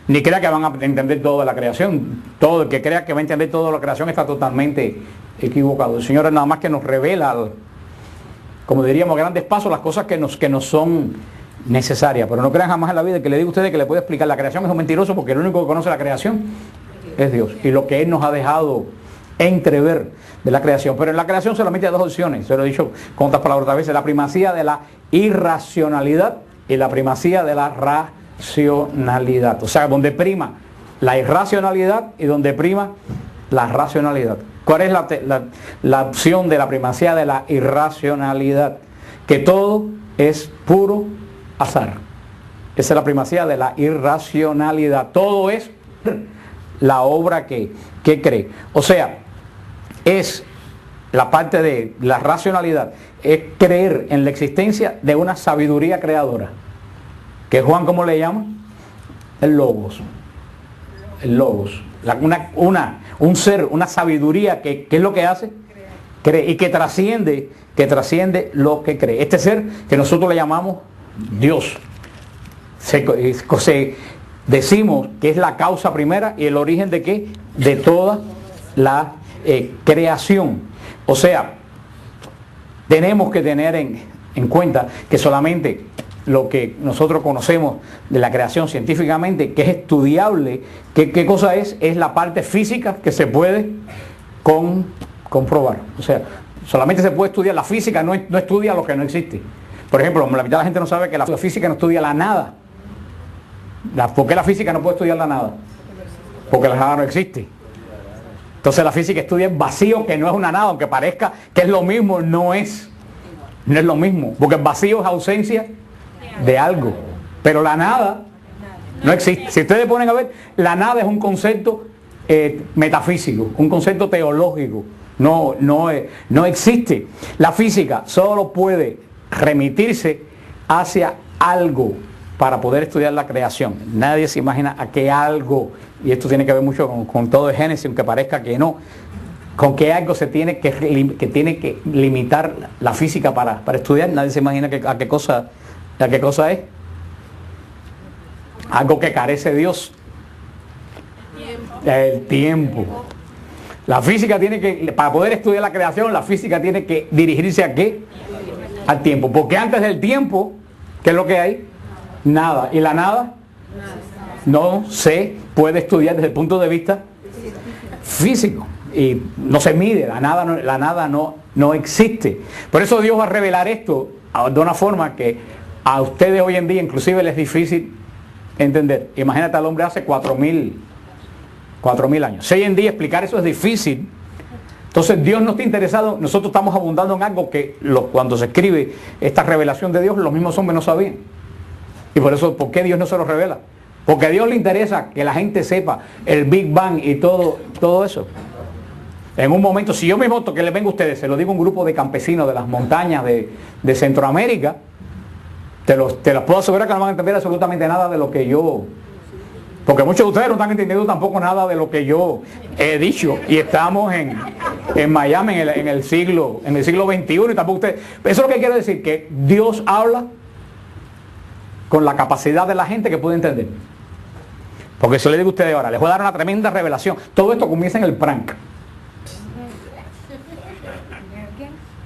ni crea que van a entender toda la creación. Todo el que crea que va a entender toda la creación está totalmente equivocado. El Señor es nada más que nos revela, como diríamos, grandes pasos, las cosas que nos son necesarias. Pero no crean jamás en la vida que le digo a ustedes que le puede explicar la creación. Es un mentiroso, porque el único que conoce la creación es Dios, y lo que Él nos ha dejado entrever de la creación. Pero en la creación solamente hay dos opciones, se lo he dicho con otras palabras otra vez: la primacía de la irracionalidad y la primacía de la racionalidad. O sea, donde prima la irracionalidad y donde prima la racionalidad. ¿Cuál es la opción de la primacía de la irracionalidad? Que todo es puro azar. Esa es la primacía de la irracionalidad. Todo es la obra que cree. O sea, es la parte de la racionalidad, es creer en la existencia de una sabiduría creadora, que Juan, ¿cómo le llama? El Logos. El Logos. Un ser, una sabiduría que es lo que hace, cree, y que trasciende lo que cree. Este ser que nosotros le llamamos Dios, decimos que es la causa primera y el origen de ¿qué? De toda la creación. O sea, tenemos que tener en cuenta que solamente lo que nosotros conocemos de la creación científicamente, que es estudiable, ¿qué cosa es? Es la parte física que se puede comprobar. O sea, solamente se puede estudiar la física, no estudia lo que no existe. Por ejemplo, la mitad de la gente no sabe que la física no estudia la nada. ¿Por qué la física no puede estudiar la nada? Porque la nada no existe. Entonces la física estudia el vacío, que no es una nada, aunque parezca que es lo mismo, no es lo mismo, porque el vacío es ausencia de algo, pero la nada no existe. Si ustedes ponen a ver, la nada es un concepto metafísico, un concepto teológico, no existe. La física solo puede remitirse hacia algo para poder estudiar la creación. Nadie se imagina a qué algo, y esto tiene que ver mucho con todo el Génesis, aunque parezca que no, con qué algo se tiene que limitar la física para estudiar. Nadie se imagina a qué cosa es. Algo que carece Dios. El tiempo. La física tiene que, para poder estudiar la creación, la física tiene que dirigirse ¿a qué? Al tiempo. Porque antes del tiempo, ¿qué es lo que hay? Nada. ¿Y la nada? No se puede estudiar desde el punto de vista físico. Y no se mide, la nada no existe. Por eso Dios va a revelar esto de una forma que a ustedes hoy en día inclusive les es difícil entender. Imagínate al hombre hace 4.000 años. Si hoy en día explicar eso es difícil, entonces Dios no está interesado. Nosotros estamos abundando en algo que cuando se escribe esta revelación de Dios, los mismos hombres no sabían. Y por eso, ¿por qué Dios no se lo revela? Porque a Dios le interesa que la gente sepa el Big Bang y todo eso. En un momento, si yo mismo que les vengo a ustedes, se lo digo a un grupo de campesinos de las montañas de Centroamérica, te los puedo asegurar que no van a entender absolutamente nada de lo que yo, porque muchos de ustedes no están entendiendo tampoco nada de lo que yo he dicho, y estamos en Miami en el siglo XXI, y tampoco ustedes, eso es lo que quiero decir, que Dios habla con la capacidad de la gente que puede entender. Porque si yo le digo a ustedes ahora, les voy a dar una tremenda revelación, todo esto comienza en el prank.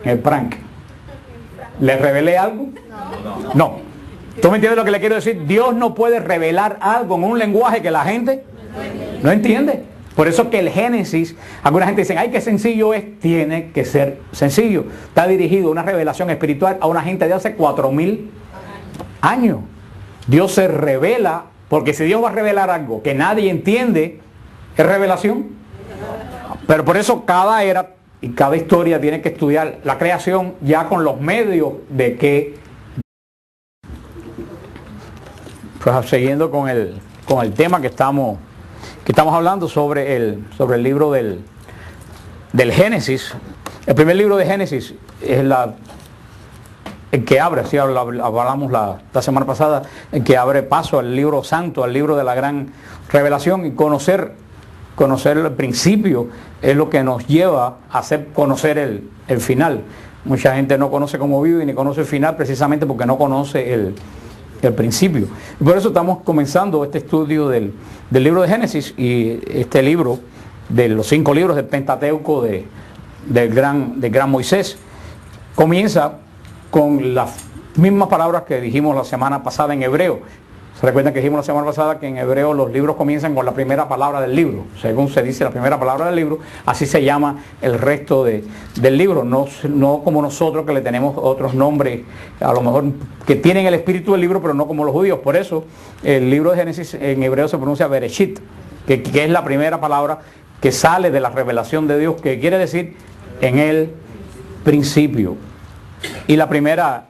El prank. ¿Les revelé algo? No. ¿Tú me entiendes lo que le quiero decir? Dios no puede revelar algo en un lenguaje que la gente no entiende. Por eso que el Génesis, alguna gente dice, ay, qué sencillo es. Tiene que ser sencillo. Está dirigido a una revelación espiritual a una gente de hace 4.000 años. Dios se revela, porque si Dios va a revelar algo que nadie entiende, ¿es revelación? Pero por eso cada era y cada historia tiene que estudiar la creación ya con los medios de que, pues siguiendo con el tema que estamos hablando sobre el libro del Génesis. El primer libro de Génesis es el que abre, así hablamos la semana pasada, el que abre paso al libro santo, al libro de la gran revelación, y conocer el principio es lo que nos lleva a hacer conocer el final. Mucha gente no conoce cómo vive ni conoce el final precisamente porque no conoce el principio. Y por eso estamos comenzando este estudio del libro de Génesis, y este libro de los 5 libros del Pentateuco del gran Moisés comienza con las mismas palabras que dijimos la semana pasada en hebreo. ¿Se recuerdan que dijimos la semana pasada que en hebreo los libros comienzan con la primera palabra del libro? Según se dice la primera palabra del libro, así se llama el resto del libro. No como nosotros que le tenemos otros nombres, a lo mejor que tienen el espíritu del libro, pero no como los judíos. Por eso el libro de Génesis en hebreo se pronuncia Bereshit, que es la primera palabra que sale de la revelación de Dios, que quiere decir en el principio. Y la primera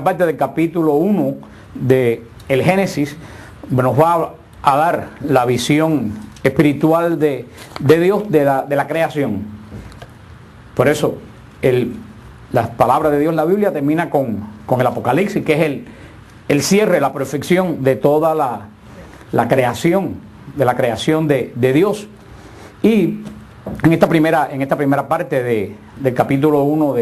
parte del capítulo 1 de el Génesis nos va a dar la visión espiritual de Dios, de la creación. Por eso las palabras de Dios en la Biblia termina con el Apocalipsis, que es el cierre, la perfección de toda la creación, de la creación de Dios. Y en esta primera parte del capítulo 1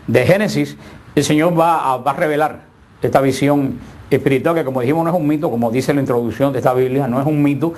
de Génesis, el Señor va a revelar esta visión espiritual, que como dijimos no es un mito, como dice la introducción de esta Biblia, no es un mito,